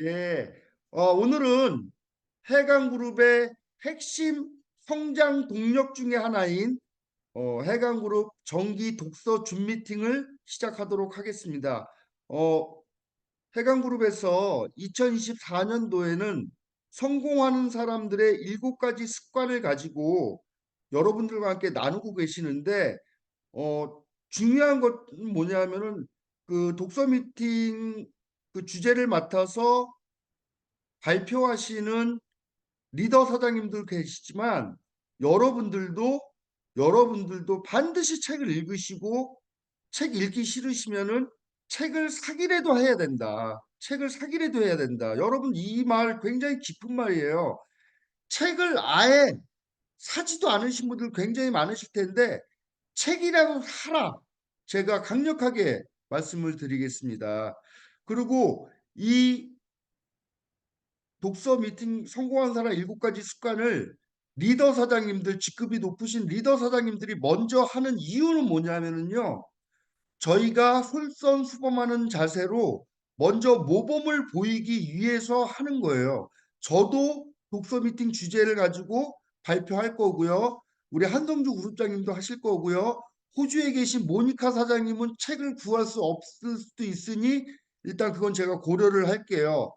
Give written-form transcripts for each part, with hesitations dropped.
예. 오늘은 해강그룹의 핵심 성장 동력 중에 하나인 해강그룹 정기 독서 줌 미팅을 시작하도록 하겠습니다. 어, 해강그룹에서 2024년도에는 성공하는 사람들의 7가지 습관을 가지고 여러분들과 함께 나누고 계시는데 중요한 것은 뭐냐면은 그 독서 미팅 그 주제를 맡아서 발표하시는 리더 사장님들 계시지만 여러분들도 여러분들도 반드시 책을 읽으시고 책 읽기 싫으시면은 책을 사기라도 해야 된다. 책을 사기라도 해야 된다. 여러분 이 말 굉장히 깊은 말이에요. 책을 아예 사지도 않으신 분들 굉장히 많으실 텐데 책이라도 사라. 제가 강력하게 말씀을 드리겠습니다. 그리고 이 독서 미팅 성공한 사람 7가지 습관을 리더 사장님들, 직급이 높으신 리더 사장님들이 먼저 하는 이유는 뭐냐면요. 저희가 솔선수범하는 자세로 먼저 모범을 보이기 위해서 하는 거예요. 저도 독서 미팅 주제를 가지고 발표할 거고요. 우리 한성주 그룹장님도 하실 거고요. 호주에 계신 모니카 사장님은 책을 구할 수 없을 수도 있으니 일단 그건 제가 고려를 할게요.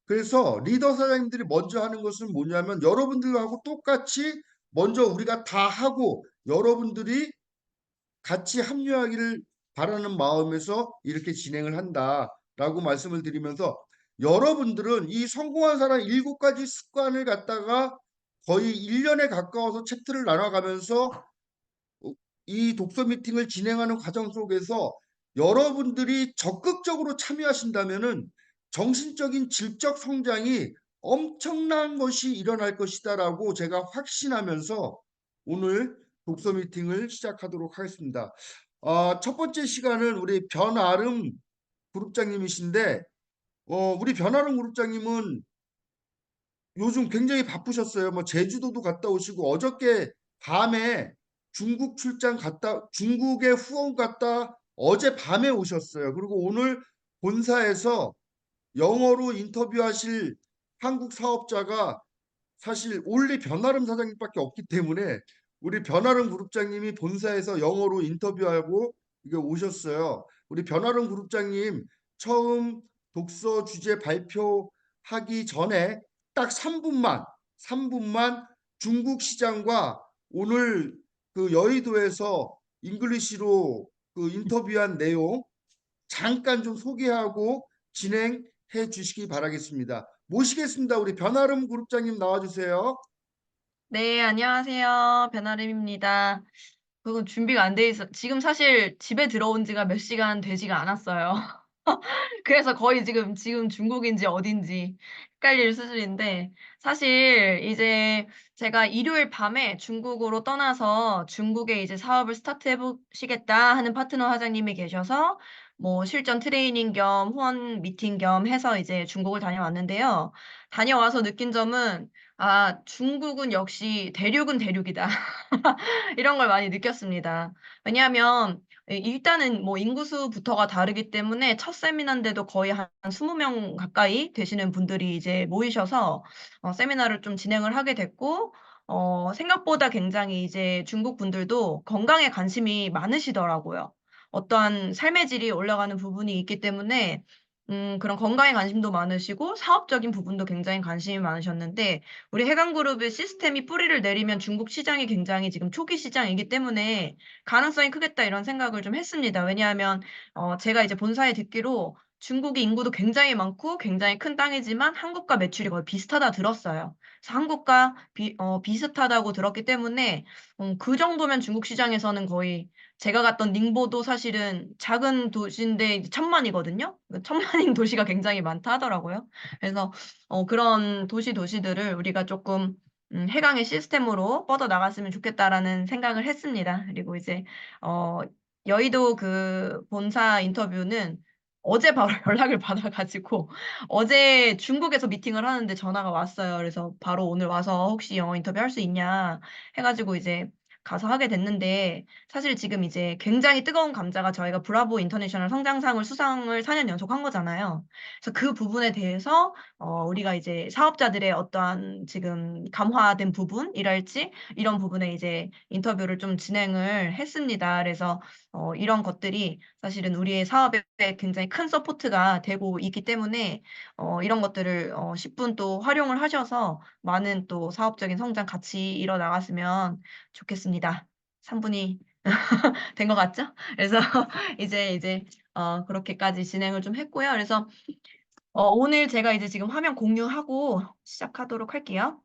그래서 리더 사장님들이 먼저 하는 것은 뭐냐면 여러분들하고 똑같이 먼저 우리가 다 하고 여러분들이 같이 합류하기를 바라는 마음에서 이렇게 진행을 한다라고 말씀을 드리면서 여러분들은 이 성공한 사람 7가지 습관을 갖다가 거의 1년에 가까워서 챕터를 나눠가면서 이 독서 미팅을 진행하는 과정 속에서 여러분들이 적극적으로 참여하신다면은 정신적인 질적 성장이 엄청난 것이 일어날 것이다라고 제가 확신하면서 오늘 독서 미팅을 시작하도록 하겠습니다. 첫 번째 시간은 우리 변아름 그룹장님이신데, 우리 변아름 그룹장님은 요즘 굉장히 바쁘셨어요. 뭐 제주도도 갔다 오시고 어저께 밤에 중국 출장 갔다 중국에 후원 갔다 어제 밤에 오셨어요. 그리고 오늘 본사에서 영어로 인터뷰하실 한국 사업자가 사실 올리 변아름 사장님밖에 없기 때문에 우리 변아름 그룹장님이 본사에서 영어로 인터뷰하고 이게 오셨어요. 우리 변아름 그룹장님 처음 독서 주제 발표하기 전에 딱 3분만 중국 시장과 오늘 그 여의도에서 잉글리시로 그 인터뷰한 내용 잠깐 좀 소개하고 진행해 주시기 바라겠습니다. 모시겠습니다. 우리 변아름 그룹장님 나와주세요. 네, 안녕하세요. 변아름입니다. 그건 준비가 안 돼 있어 지금 사실 집에 들어온 지가 몇 시간 되지가 않았어요. 그래서 거의 지금 중국인지 어딘지 헷갈릴 수준인데, 사실 이제 제가 일요일 밤에 중국으로 떠나서 중국에 이제 사업을 스타트해 보시겠다 하는 파트너 사장님이 계셔서 뭐 실전 트레이닝 겸 후원 미팅 겸 해서 이제 중국을 다녀왔는데요. 다녀와서 느낀 점은 '아, 중국은 역시 대륙은 대륙이다.' 이런 걸 많이 느꼈습니다. 왜냐하면 일단은 뭐 인구수부터가 다르기 때문에 첫 세미나인데도 거의 한 20명 가까이 되시는 분들이 이제 모이셔서 세미나를 좀 진행을 하게 됐고, 생각보다 굉장히 이제 중국 분들도 건강에 관심이 많으시더라고요. 어떠한 삶의 질이 올라가는 부분이 있기 때문에 그런 건강에 관심도 많으시고 사업적인 부분도 굉장히 관심이 많으셨는데, 우리 해강그룹의 시스템이 뿌리를 내리면 중국 시장이 굉장히 지금 초기 시장이기 때문에 '가능성이 크겠다.' 이런 생각을 좀 했습니다. 왜냐하면 제가 이제 본사에 듣기로 중국이 인구도 굉장히 많고 굉장히 큰 땅이지만 한국과 매출이 거의 비슷하다 들었어요. 그래서 한국과 비슷하다고 들었기 때문에 그 정도면 중국 시장에서는 거의, 제가 갔던 닝보도 사실은 작은 도시인데 이제 1,000만이거든요. 그 1,000만인 도시가 굉장히 많다 하더라고요. 그래서 그런 도시들을 우리가 쪼끔 '해강의 시스템으로 뻗어 나갔으면 좋겠다.'라는 생각을 했습니다. 그리고 이제 어 여의도 그 본사 인터뷰는 어제 바로 연락을 받아 가지고 어제 중국에서 미팅을 하는데 전화가 왔어요. 그래서 바로 "오늘 와서 혹시 영어 인터뷰 할 수 있냐." 해 가지고 이제 가서 하게 됐는데 사실 지금 이제 굉장히 뜨거운 감자가 저희가 브라보 인터내셔널 성장상을 수상을 4년 연속 한 거잖아요. 그래서 그 부분에 대해서 우리가 이제 사업자들의 어떠한 지금 감화된 부분이랄지 이런 부분에 이제 인터뷰를 좀 진행을 했습니다. 그래서 이런 것들이 사실은 우리의 사업에 굉장히 큰 서포트가 되고 있기 때문에 이런 것들을 10분 또 활용을 하셔서 많은 또 사업적인 성장 같이 이뤄 나갔으면 좋겠습니다. 3분이 된 것 같죠? 그래서 이제 그렇게까지 진행을 좀 했고요. 그래서 오늘 제가 이제 지금 화면 공유하고 시작하도록 할게요.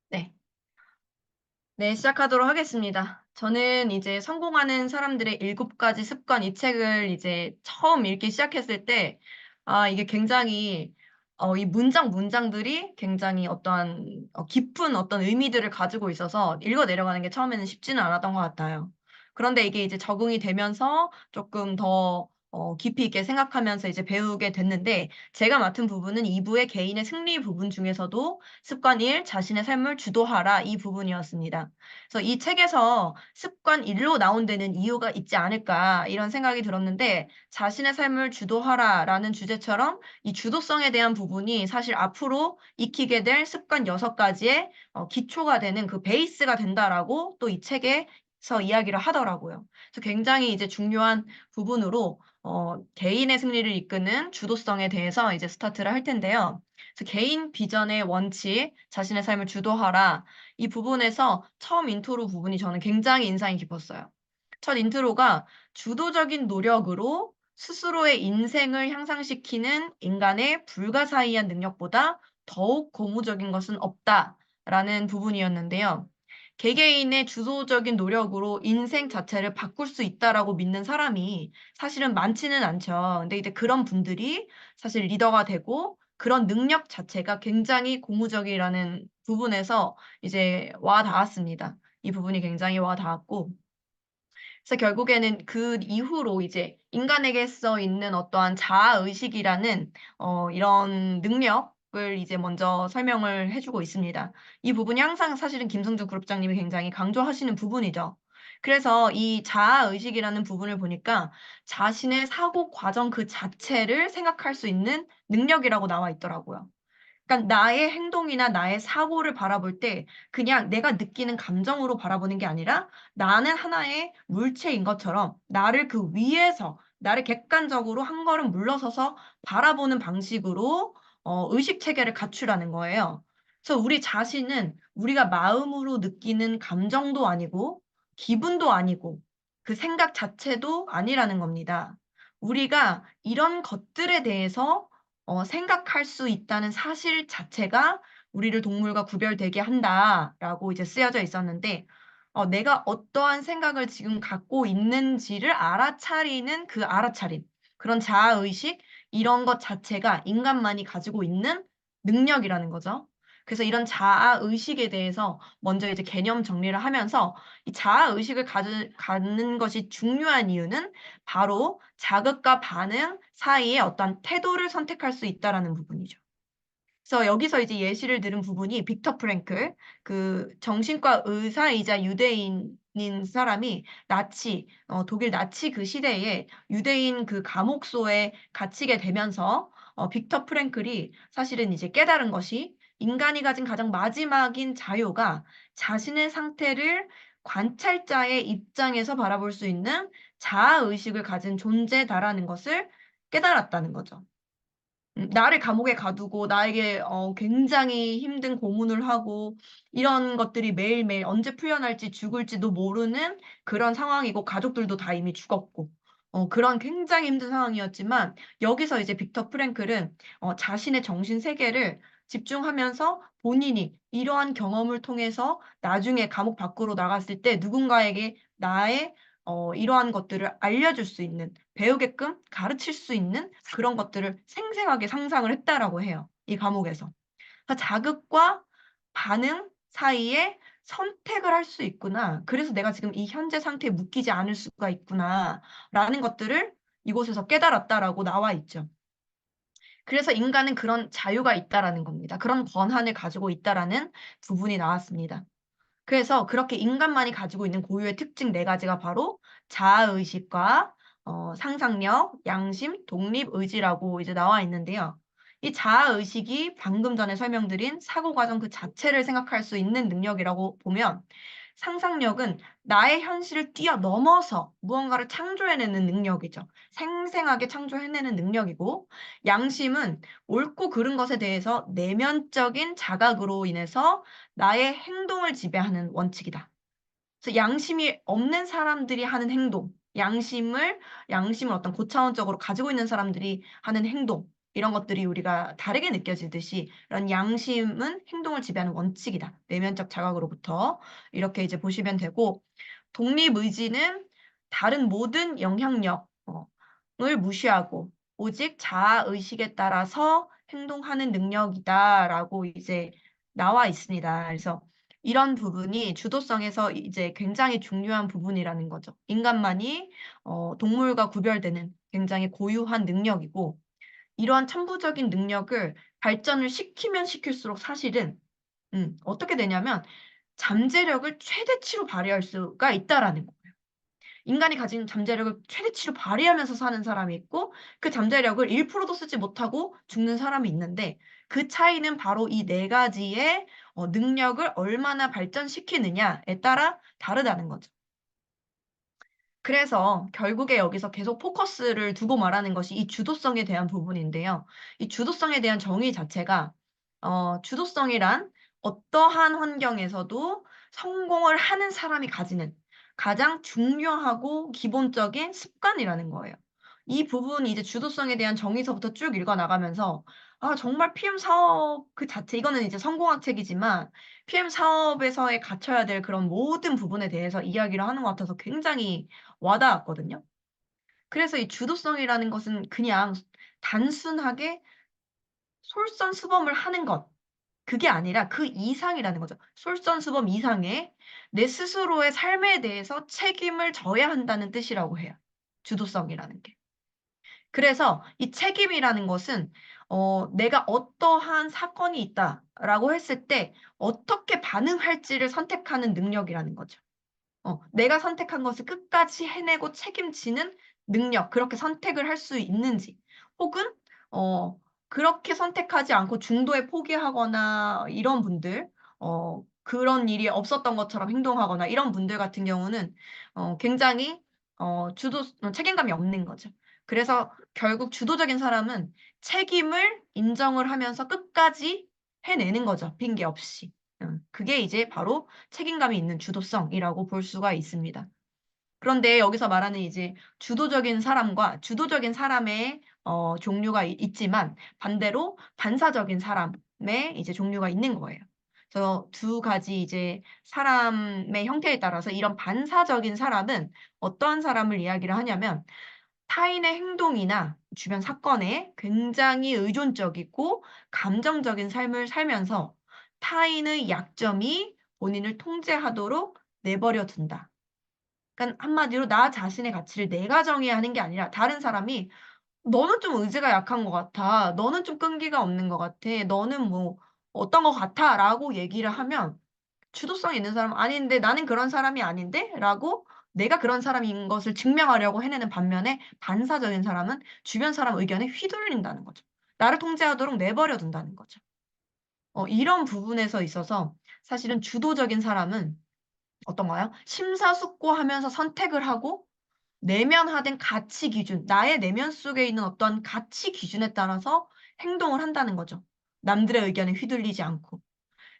네. 네, 시작하도록 하겠습니다. 저는 이제 성공하는 사람들의 7가지 습관 이 책을 이제 처음 읽기 시작했을 때, 이게 굉장히, 이 문장들이 굉장히 어떠한, 깊은 어떤 의미들을 가지고 있어서 읽어 내려가는 게 처음에는 쉽지는 않았던 것 같아요. 그런데 이게 이제 적응이 되면서 조금 더 깊이 있게 생각하면서 이제 배우게 됐는데, 제가 맡은 부분은 2부의 개인의 승리 부분 중에서도 습관 1, 자신의 삶을 주도하라 이 부분이었습니다. 그래서 이 책에서 습관 1로 나온 데는 이유가 있지 않을까 이런 생각이 들었는데 자신의 삶을 주도하라라는 주제처럼 이 주도성에 대한 부분이 사실 앞으로 익히게 될 습관 6가지의 기초가 되는 그 베이스가 된다라고 또 이 책에서 이야기를 하더라고요. 그래서 굉장히 이제 중요한 부분으로 개인의 승리를 이끄는 주도성에 대해서 이제 스타트를 할 텐데요. 그래서 개인 비전의 원칙, 자신의 삶을 주도하라. 이 부분에서 처음 인트로 부분이 저는 굉장히 인상이 깊었어요. 첫 인트로가 주도적인 노력으로 스스로의 인생을 향상시키는 인간의 불가사의한 능력보다 더욱 고무적인 것은 없다라는 부분이었는데요. 개개인의 주도적인 노력으로 인생 자체를 바꿀 수 있다라고 믿는 사람이 사실은 많지는 않죠. 근데 이제 그런 분들이 사실 리더가 되고 그런 능력 자체가 굉장히 고무적이라는 부분에서 이제 와 닿았습니다. 이 부분이 굉장히 와 닿았고 그래서 결국에는 그 이후로 이제 인간에게 써 있는 어떠한 자아의식이라는 이런 능력을 이제 먼저 설명을 해주고 있습니다. 이 부분이 항상 사실은 김성주 그룹장님이 굉장히 강조하시는 부분이죠. 그래서 이 자아의식이라는 부분을 보니까 자신의 사고 과정 그 자체를 생각할 수 있는 능력이라고 나와 있더라고요. 그러니까 나의 행동이나 나의 사고를 바라볼 때 그냥 내가 느끼는 감정으로 바라보는 게 아니라 나는 하나의 물체인 것처럼 나를 그 위에서 나를 객관적으로 한 걸음 물러서서 바라보는 방식으로 의식 체계를 갖추라는 거예요. 그래서 우리 자신은 우리가 마음으로 느끼는 감정도 아니고 기분도 아니고 그 생각 자체도 아니라는 겁니다. 우리가 이런 것들에 대해서 생각할 수 있다는 사실 자체가 우리를 동물과 구별되게 한다라고 이제 쓰여져 있었는데, 내가 어떠한 생각을 지금 갖고 있는지를 알아차리는 그 알아차림, 그런 자아의식, 이런 것 자체가 인간만이 가지고 있는 능력이라는 거죠. 그래서 이런 자아의식에 대해서 먼저 이제 개념 정리를 하면서 이 자아의식을 갖는 것이 중요한 이유는 바로 자극과 반응 사이에 어떤 태도를 선택할 수 있다라는 부분이죠. 그래서 여기서 이제 예시를 들은 부분이 빅터 프랭클, 그 정신과 의사이자 유대인인 사람이 독일 나치 그 시대에 유대인 그 감옥소에 갇히게 되면서 빅터 프랭클이 사실은 이제 깨달은 것이 인간이 가진 가장 마지막인 자유가 자신의 상태를 관찰자의 입장에서 바라볼 수 있는 자아의식을 가진 존재다라는 것을 깨달았다는 거죠. 나를 감옥에 가두고 나에게 굉장히 힘든 고문을 하고 이런 것들이 매일매일 언제 풀려날지 죽을지도 모르는 그런 상황이고 가족들도 다 이미 죽었고 그런 굉장히 힘든 상황이었지만 여기서 이제 빅터 프랭클은 자신의 정신 세계를 집중하면서 본인이 이러한 경험을 통해서 나중에 감옥 밖으로 나갔을 때 누군가에게 나의 이러한 것들을 알려줄 수 있는 배우게끔 가르칠 수 있는 그런 것들을 생생하게 상상을 했다라고 해요. 이 감옥에서. 그러니까 자극과 반응 사이에 선택을 할 수 있구나. 그래서 내가 지금 이 현재 상태에 묶이지 않을 수가 있구나. 라는 것들을 이곳에서 깨달았다라고 나와 있죠. 그래서 인간은 그런 자유가 있다라는 겁니다. 그런 권한을 가지고 있다라는 부분이 나왔습니다. 그래서 그렇게 인간만이 가지고 있는 고유의 특징 네 가지가 바로 자아의식과 상상력, 양심, 독립의지라고 이제 나와 있는데요. 이 자아의식이 방금 전에 설명드린 사고 과정 그 자체를 생각할 수 있는 능력이라고 보면, 상상력은 나의 현실을 뛰어넘어서 무언가를 창조해내는 능력이죠. 생생하게 창조해내는 능력이고, 양심은 옳고 그른 것에 대해서 내면적인 자각으로 인해서 나의 행동을 지배하는 원칙이다. 그래서 양심이 없는 사람들이 하는 행동, 양심을 어떤 고차원적으로 가지고 있는 사람들이 하는 행동, 이런 것들이 우리가 다르게 느껴지듯이 이런 양심은 행동을 지배하는 원칙이다. 내면적 자각으로부터. 이렇게 이제 보시면 되고, 독립의지는 다른 모든 영향력, 을 무시하고 오직 자아의식에 따라서 행동하는 능력이다라고 이제 나와 있습니다. 그래서 이런 부분이 주도성에서 이제 굉장히 중요한 부분이라는 거죠. 인간만이 동물과 구별되는 굉장히 고유한 능력이고, 이러한 천부적인 능력을 발전을 시키면 시킬수록 사실은 어떻게 되냐면 잠재력을 최대치로 발휘할 수가 있다라는 거예요. 인간이 가진 잠재력을 최대치로 발휘하면서 사는 사람이 있고, 그 잠재력을 1%도 쓰지 못하고 죽는 사람이 있는데, 그 차이는 바로 이 네 가지의 능력을 얼마나 발전시키느냐에 따라 다르다는 거죠. 그래서 결국에 여기서 계속 포커스를 두고 말하는 것이 이 주도성에 대한 부분인데요. 이 주도성에 대한 정의 자체가 주도성이란 어떠한 환경에서도 성공을 하는 사람이 가지는 가장 중요하고 기본적인 습관이라는 거예요. 이 부분이 이제 주도성에 대한 정의서부터 쭉 읽어 나가면서, 아 정말 PM 사업 그 자체, 이거는 이제 성공학 책이지만 PM 사업에서의 갖춰야 될 그런 모든 부분에 대해서 이야기를 하는 것 같아서 굉장히 와닿았거든요. 그래서 이 주도성이라는 것은 그냥 단순하게 솔선수범을 하는 것, 그게 아니라 그 이상이라는 거죠. 솔선수범 이상의 내 스스로의 삶에 대해서 책임을 져야 한다는 뜻이라고 해요, 주도성이라는 게. 그래서 이 책임이라는 것은 내가 어떠한 사건이 있다라고 했을 때 어떻게 반응할지를 선택하는 능력이라는 거죠. 내가 선택한 것을 끝까지 해내고 책임지는 능력, 그렇게 선택을 할 수 있는지, 혹은 어 그렇게 선택하지 않고 중도에 포기하거나 이런 분들, 그런 일이 없었던 것처럼 행동하거나 이런 분들 같은 경우는 굉장히 책임감이 없는 거죠. 그래서 결국 주도적인 사람은 책임을 인정을 하면서 끝까지 해내는 거죠, 핑계 없이. 그게 이제 바로 책임감이 있는 주도성이라고 볼 수가 있습니다. 그런데 여기서 말하는 이제 주도적인 사람과 주도적인 사람의 종류가 있지만, 반대로 반사적인 사람의 이제 종류가 있는 거예요. 그래서 두 가지 이제 사람의 형태에 따라서 이런 반사적인 사람은 어떠한 사람을 이야기를 하냐면, 타인의 행동이나 주변 사건에 굉장히 의존적이고 감정적인 삶을 살면서 타인의 약점이 본인을 통제하도록 내버려 둔다. 그러니까 한마디로 나 자신의 가치를 내가 정해야 하는 게 아니라, 다른 사람이 "너는 좀 의지가 약한 것 같아. 너는 좀 끈기가 없는 것 같아. 너는 뭐 어떤 것 같아."라고 얘기를 하면, 주도성이 있는 사람은 "아닌데. 나는 그런 사람이 아닌데."라고 내가 그런 사람인 것을 증명하려고 해내는 반면에, 반사적인 사람은 주변 사람 의견에 휘둘린다는 거죠. 나를 통제하도록 내버려 둔다는 거죠. 이런 부분에서 있어서 사실은 주도적인 사람은 어떤가요? 심사숙고하면서 선택을 하고 내면화된 가치 기준, 나의 내면 속에 있는 어떤 가치 기준에 따라서 행동을 한다는 거죠, 남들의 의견에 휘둘리지 않고.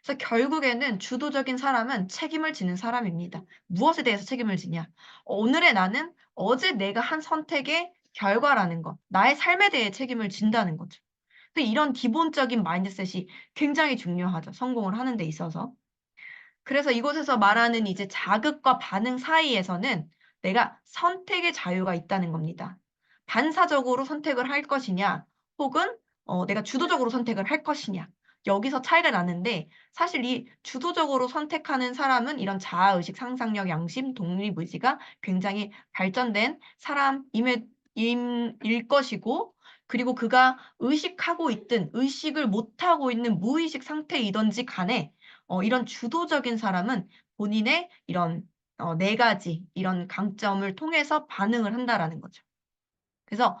그래서 결국에는 주도적인 사람은 책임을 지는 사람입니다. 무엇에 대해서 책임을 지냐? 오늘의 나는 어제 내가 한 선택의 결과라는 것, 나의 삶에 대해 책임을 진다는 거죠. 근데 이런 기본적인 마인드셋이 굉장히 중요하죠, 성공을 하는 데 있어서. 그래서 이곳에서 말하는 이제 자극과 반응 사이에서는 내가 선택의 자유가 있다는 겁니다. 반사적으로 선택을 할 것이냐, 혹은 내가 주도적으로 선택을 할 것이냐. 여기서 차이가 나는데, 사실 이 주도적으로 선택하는 사람은 이런 자아의식, 상상력, 양심, 독립의지가 굉장히 발전된 사람임에 일 것이고, 그리고 그가 의식하고 있든 의식을 못하고 있는 무의식 상태이든지 간에 이런 주도적인 사람은 본인의 이런 네 가지 이런 강점을 통해서 반응을 한다라는 거죠. 그래서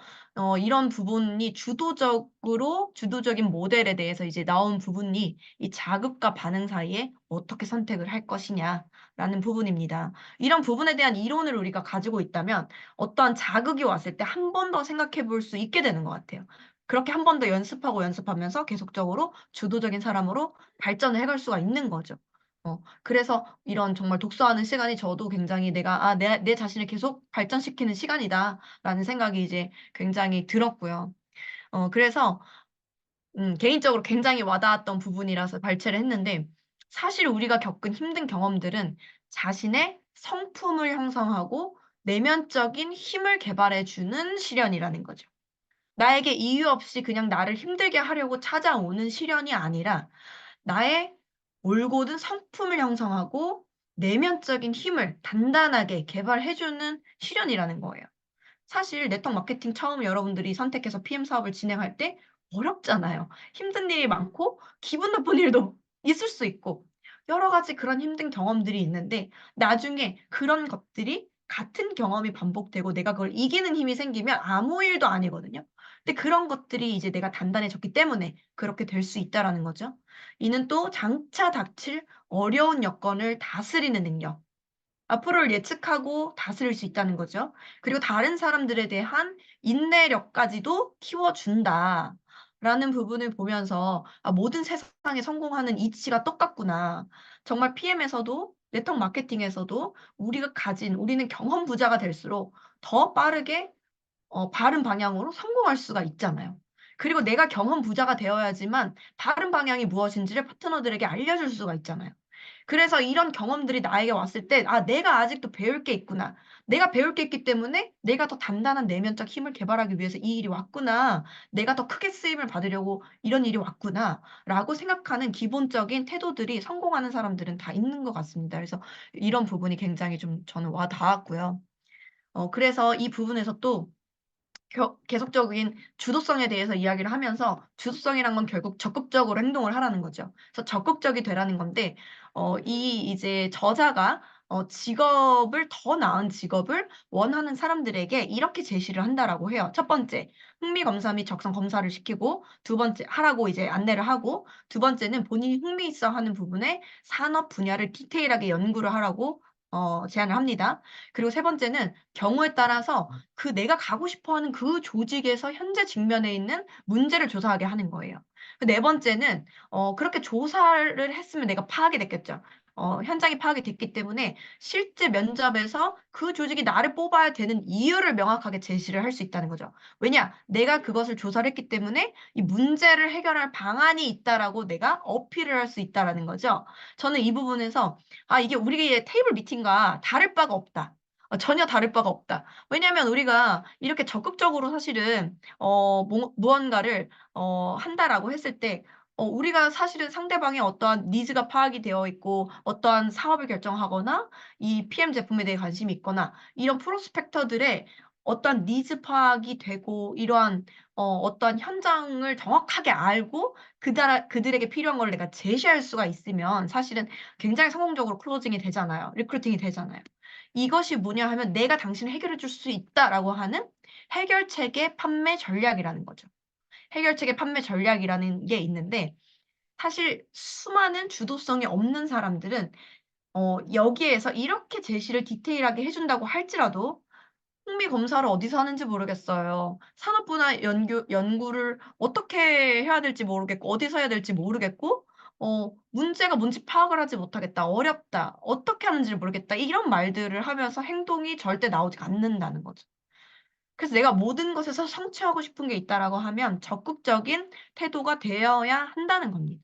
이런 부분이 주도적인 모델에 대해서 이제 나온 부분이 이 자극과 반응 사이에 어떻게 선택을 할 것이냐라는 부분입니다. 이런 부분에 대한 이론을 우리가 가지고 있다면 어떠한 자극이 왔을 때 한 번 더 생각해 볼 수 있게 되는 것 같아요. 그렇게 한 번 더 연습하고 연습하면서 계속적으로 주도적인 사람으로 발전을 해갈 수가 있는 거죠. 그래서 이런 정말 독서하는 시간이 저도 굉장히 내 자신을 계속 발전시키는 시간이다라는 생각이 이제 굉장히 들었고요. 그래서 개인적으로 굉장히 와닿았던 부분이라서 발췌를 했는데, 사실 우리가 겪은 힘든 경험들은 자신의 성품을 형성하고 내면적인 힘을 개발해 주는 시련이라는 거죠. 나에게 이유 없이 그냥 나를 힘들게 하려고 찾아오는 시련이 아니라 나의 올곧은 성품을 형성하고 내면적인 힘을 단단하게 개발해 주는 시련이라는 거예요. 사실 네트워크 마케팅 처음 여러분들이 선택해서 PM 사업을 진행할 때 어렵잖아요. 힘든 일이 많고 기분 나쁜 일도 있을 수 있고 여러 가지 그런 힘든 경험들이 있는데, 나중에 그런 것들이 같은 경험이 반복되고 내가 그걸 이기는 힘이 생기면 아무 일도 아니거든요. 근데 그런 것들이 이제 내가 단단해졌기 때문에 그렇게 될 수 있다라는 거죠. 이는 또 장차 닥칠 어려운 여건을 다스리는 능력, 앞으로를 예측하고 다스릴 수 있다는 거죠. 그리고 다른 사람들에 대한 인내력까지도 키워준다라는 부분을 보면서 '아, 모든 세상에 성공하는 이치가 똑같구나.' 정말 PM에서도 네트워크 마케팅에서도 우리는 경험 부자가 될수록 더 빠르게 바른 방향으로 성공할 수가 있잖아요. 그리고 내가 경험 부자가 되어야지만 바른 방향이 무엇인지를 파트너들에게 알려줄 수가 있잖아요. 그래서 이런 경험들이 나에게 왔을 때 '아, 내가 아직도 배울 게 있구나. 내가 배울 게 있기 때문에 내가 더 단단한 내면적 힘을 개발하기 위해서 이 일이 왔구나. 내가 더 크게 쓰임을 받으려고 이런 일이 왔구나.'라고 생각하는 기본적인 태도들이 성공하는 사람들은 다 있는 것 같습니다. 그래서 이런 부분이 굉장히 좀 저는 와 닿았고요. 그래서 이 부분에서 또 계속적인 주도성에 대해서 이야기를 하면서, 주도성이란 건 결국 적극적으로 행동을 하라는 거죠. 그래서 적극적이 되라는 건데, 이제 저자가 더 나은 직업을 원하는 사람들에게 이렇게 제시를 한다라고 해요. 첫 번째, 흥미 검사 및 적성 검사를 시키고, 두 번째 하라고 이제 안내를 하고, 두 번째는 본인이 흥미있어 하는 부분에 산업 분야를 디테일하게 연구를 하라고 제안을 합니다. 그리고 세 번째는 경우에 따라서 내가 가고 싶어 하는 그 조직에서 현재 직면해 있는 문제를 조사하게 하는 거예요. 네 번째는 그렇게 조사를 했으면 내가 파악이 됐겠죠. 현장이 파악이 됐기 때문에 실제 면접에서 그 조직이 나를 뽑아야 되는 이유를 명확하게 제시를 할 수 있다는 거죠. 왜냐? 내가 그것을 조사를 했기 때문에 이 문제를 해결할 방안이 있다라고 내가 어필을 할 수 있다라는 거죠. 저는 이 부분에서 '아, 이게 우리의 테이블 미팅과 다를 바가 없다. 전혀 다를 바가 없다.' 왜냐하면 우리가 이렇게 적극적으로 사실은 무언가를 한다라고 했을 때 우리가 사실은 상대방의 어떠한 니즈가 파악이 되어 있고 어떠한 사업을 결정하거나 이 PM 제품에 대해 관심이 있거나 이런 프로스펙터들의 어떠한 니즈 파악이 되고, 이러한 어떠한 현장을 정확하게 알고 그들에게 필요한 걸 내가 제시할 수가 있으면 사실은 굉장히 성공적으로 클로징이 되잖아요. 리크루팅이 되잖아요. 이것이 뭐냐 하면 '내가 당신을 해결해 줄 수 있다.'라고 하는 해결책의 판매 전략이라는 거죠. 해결책의 판매 전략이라는 게 있는데, 사실 수많은 주도성이 없는 사람들은 여기에서 이렇게 제시를 디테일하게 해 준다고 할지라도 흥미 검사를 어디서 하는지 모르겠어요. 산업분야 연구를 어떻게 해야 될지 모르겠고 어디서 해야 될지 모르겠고, 문제가 뭔지 파악을 하지 못하겠다. 어렵다. 어떻게 하는지를 모르겠다. 이런 말들을 하면서 행동이 절대 나오지 않는다는 거죠. 그래서 '내가 모든 것에서 성취하고 싶은 게 있다.'라고 하면 적극적인 태도가 되어야 한다는 겁니다.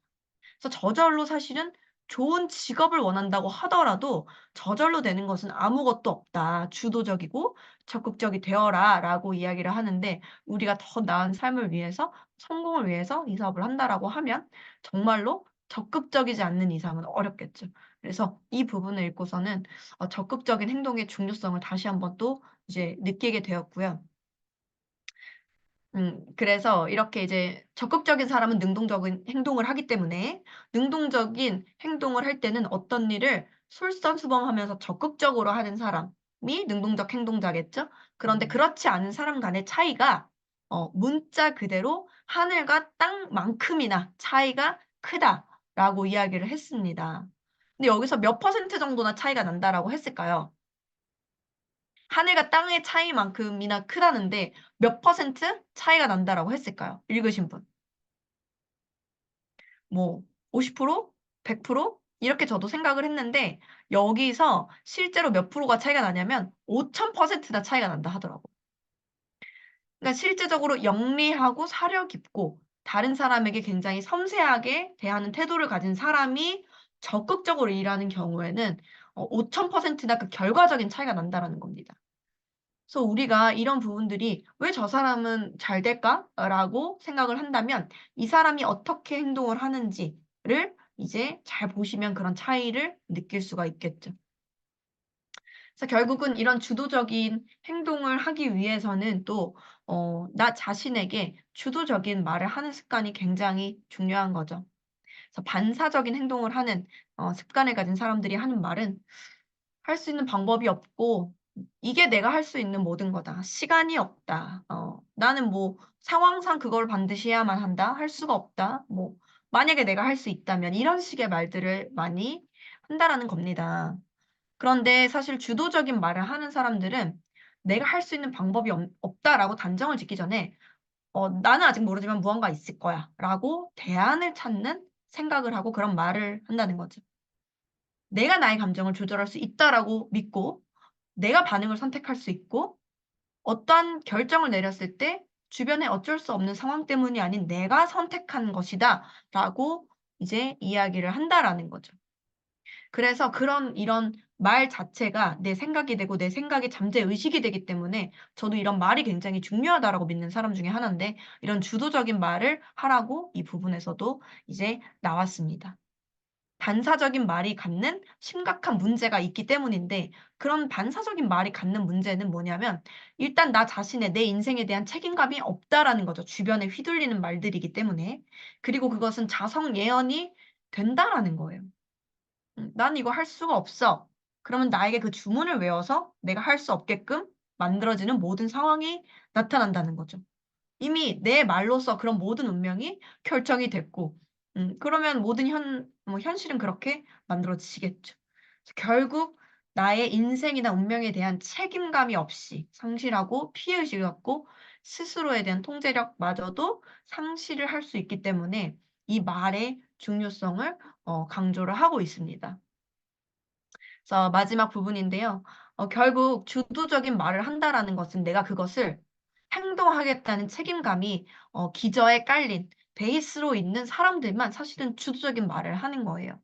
그래서 저절로 사실은 좋은 직업을 원한다고 하더라도 저절로 되는 것은 아무것도 없다. 주도적이고 적극적이 되어라라고 이야기를 하는데, 우리가 더 나은 삶을 위해서 성공을 위해서 이 사업을 한다라고 하면 정말로 적극적이지 않는 이상은 어렵겠죠. 그래서 이 부분을 읽고서는 적극적인 행동의 중요성을 다시 한번 또 이제 느끼게 되었고요. 그래서 이렇게 이제 적극적인 사람은 능동적인 행동을 하기 때문에 능동적인 행동을 할 때는 어떤 일을 솔선수범하면서 적극적으로 하는 사람이 능동적 행동자겠죠. 그런데 음. 그렇지 않은 사람 간의 차이가 문자 그대로 하늘과 땅만큼이나 차이가 크다라고 이야기를 했습니다. 근데 여기서 몇 퍼센트 정도나 차이가 난다라고 했을까요? 하늘과 땅의 차이만큼이나 크다는데 몇 퍼센트 차이가 난다라고 했을까요? 읽으신 분. 뭐 50%? 100%? 이렇게 저도 생각을 했는데 여기서 실제로 몇 프로가 차이가 나냐면 5000%나 차이가 난다 하더라고요. 그러니까 실제적으로 영리하고 사려 깊고 다른 사람에게 굉장히 섬세하게 대하는 태도를 가진 사람이 적극적으로 일하는 경우에는 5000%나 그 결과적인 차이가 난다라는 겁니다. 그래서 우리가 이런 부분들이 '왜 저 사람은 잘 될까?'라고 생각을 한다면 이 사람이 어떻게 행동을 하는지를 이제 잘 보시면 그런 차이를 느낄 수가 있겠죠. 그래서 결국은 이런 주도적인 행동을 하기 위해서는 또 나 자신에게 주도적인 말을 하는 습관이 굉장히 중요한 거죠. 그래서 반사적인 행동을 하는 습관을 가진 사람들이 하는 말은 할 수 있는 방법이 없고 "이게 내가 할 수 있는 모든 거다. 시간이 없다. 나는 뭐 상황상 그걸 반드시 해야만 한다. 할 수가 없다." 뭐 만약에 내가 할 수 있다면 이런 식의 말들을 많이 한다라는 겁니다. 그런데 사실 주도적인 말을 하는 사람들은 "내가 할 수 있는 방법이 없다."라고 단정을 짓기 전에 "나는 아직 모르지만 무언가 있을 거야."라고 대안을 찾는 생각을 하고 그런 말을 한다는 거죠. "내가 나의 감정을 조절할 수 있다."라고 믿고 내가 반응을 선택할 수 있고 어떠한 결정을 내렸을 때 주변에 어쩔 수 없는 상황 때문이 아닌 '내가 선택한 것이다.'라고 이제 이야기를 한다라는 거죠. 그래서 이런 말 자체가 내 생각이 되고 내 생각이 잠재 의식이 되기 때문에 저도 이런 말이 굉장히 중요하다라고 믿는 사람 중에 하나인데 이런 주도적인 말을 하라고 이 부분에서도 이제 나왔습니다. 반사적인 말이 갖는 심각한 문제가 있기 때문인데 그런 반사적인 말이 갖는 문제는 뭐냐면 일단 나 자신의 내 인생에 대한 책임감이 없다라는 거죠. 주변에 휘둘리는 말들이기 때문에. 그리고 그것은 자성 예언이 된다라는 거예요. '난 이거 할 수가 없어.' 그러면 나에게 그 주문을 외워서 내가 할 수 없게끔 만들어지는 모든 상황이 나타난다는 거죠. 이미 내 말로써 그런 모든 운명이 결정이 됐고 그러면 모든 현실은 그렇게 만들어지겠죠. 그래서 결국 나의 인생이나 운명에 대한 책임감이 없이 상실하고 피해의식을 갖고 스스로에 대한 통제력마저도 상실을 할 수 있기 때문에 이 말의 중요성을 강조를 하고 있습니다. 그래서 마지막 부분인데요. 결국 주도적인 말을 한다라는 것은 내가 그것을 행동하겠다는 책임감이 기저에 깔린 베이스로 있는 사람들만 사실은 주도적인 말을 하는 거예요.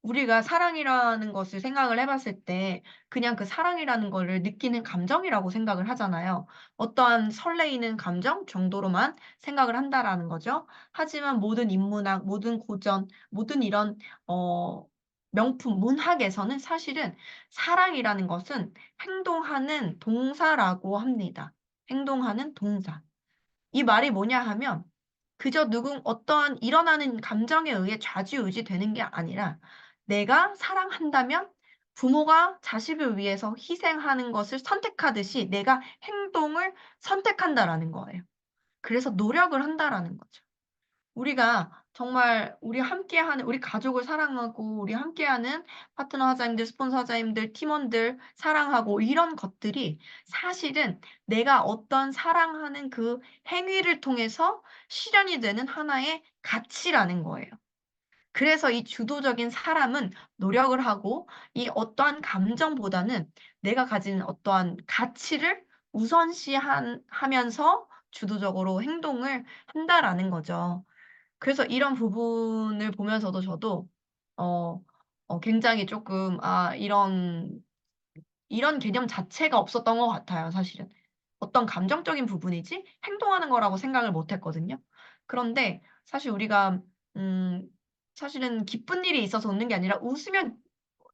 우리가 사랑이라는 것을 생각을 해 봤을 때 그냥 그 사랑이라는 거를 느끼는 감정이라고 생각을 하잖아요. 어떠한 설레이는 감정 정도로만 생각을 한다라는 거죠. 하지만 모든 인문학, 모든 고전, 모든 이런 어 명품 문학에서는 사실은 사랑이라는 것은 행동하는 동사라고 합니다. 행동하는 동사. 이 말이 뭐냐 하면 그저 어떠한 일어나는 감정에 의해 좌지우지 되는 게 아니라 내가 사랑한다면 부모가 자식을 위해서 희생하는 것을 선택하듯이 내가 행동을 선택한다라는 거예요. 그래서 노력을 한다라는 거죠. 우리가 정말 우리 가족을 사랑하고 우리 함께하는 파트너 하자님들, 스폰서 하자님들, 팀원들 사랑하고 이런 것들이 사실은 내가 어떤 사랑하는 그 행위를 통해서 실현이 되는 하나의 가치라는 거예요. 그래서 이 주도적인 사람은 노력을 하고 이 어떠한 감정보다는 내가 가진 어떠한 가치를 하면서 주도적으로 행동을 한다라는 거죠. 그래서 이런 부분을 보면서도 저도 어 굉장히 쪼끔 이런 개념 자체가 없었던 것 같아요 사실은. 어떤 감정적인 부분이지 행동하는 거라고 생각을 못 했거든요. 그런데 사실 우리가 음 사실은 기쁜 일이 있어서 웃는 게 아니라 웃으면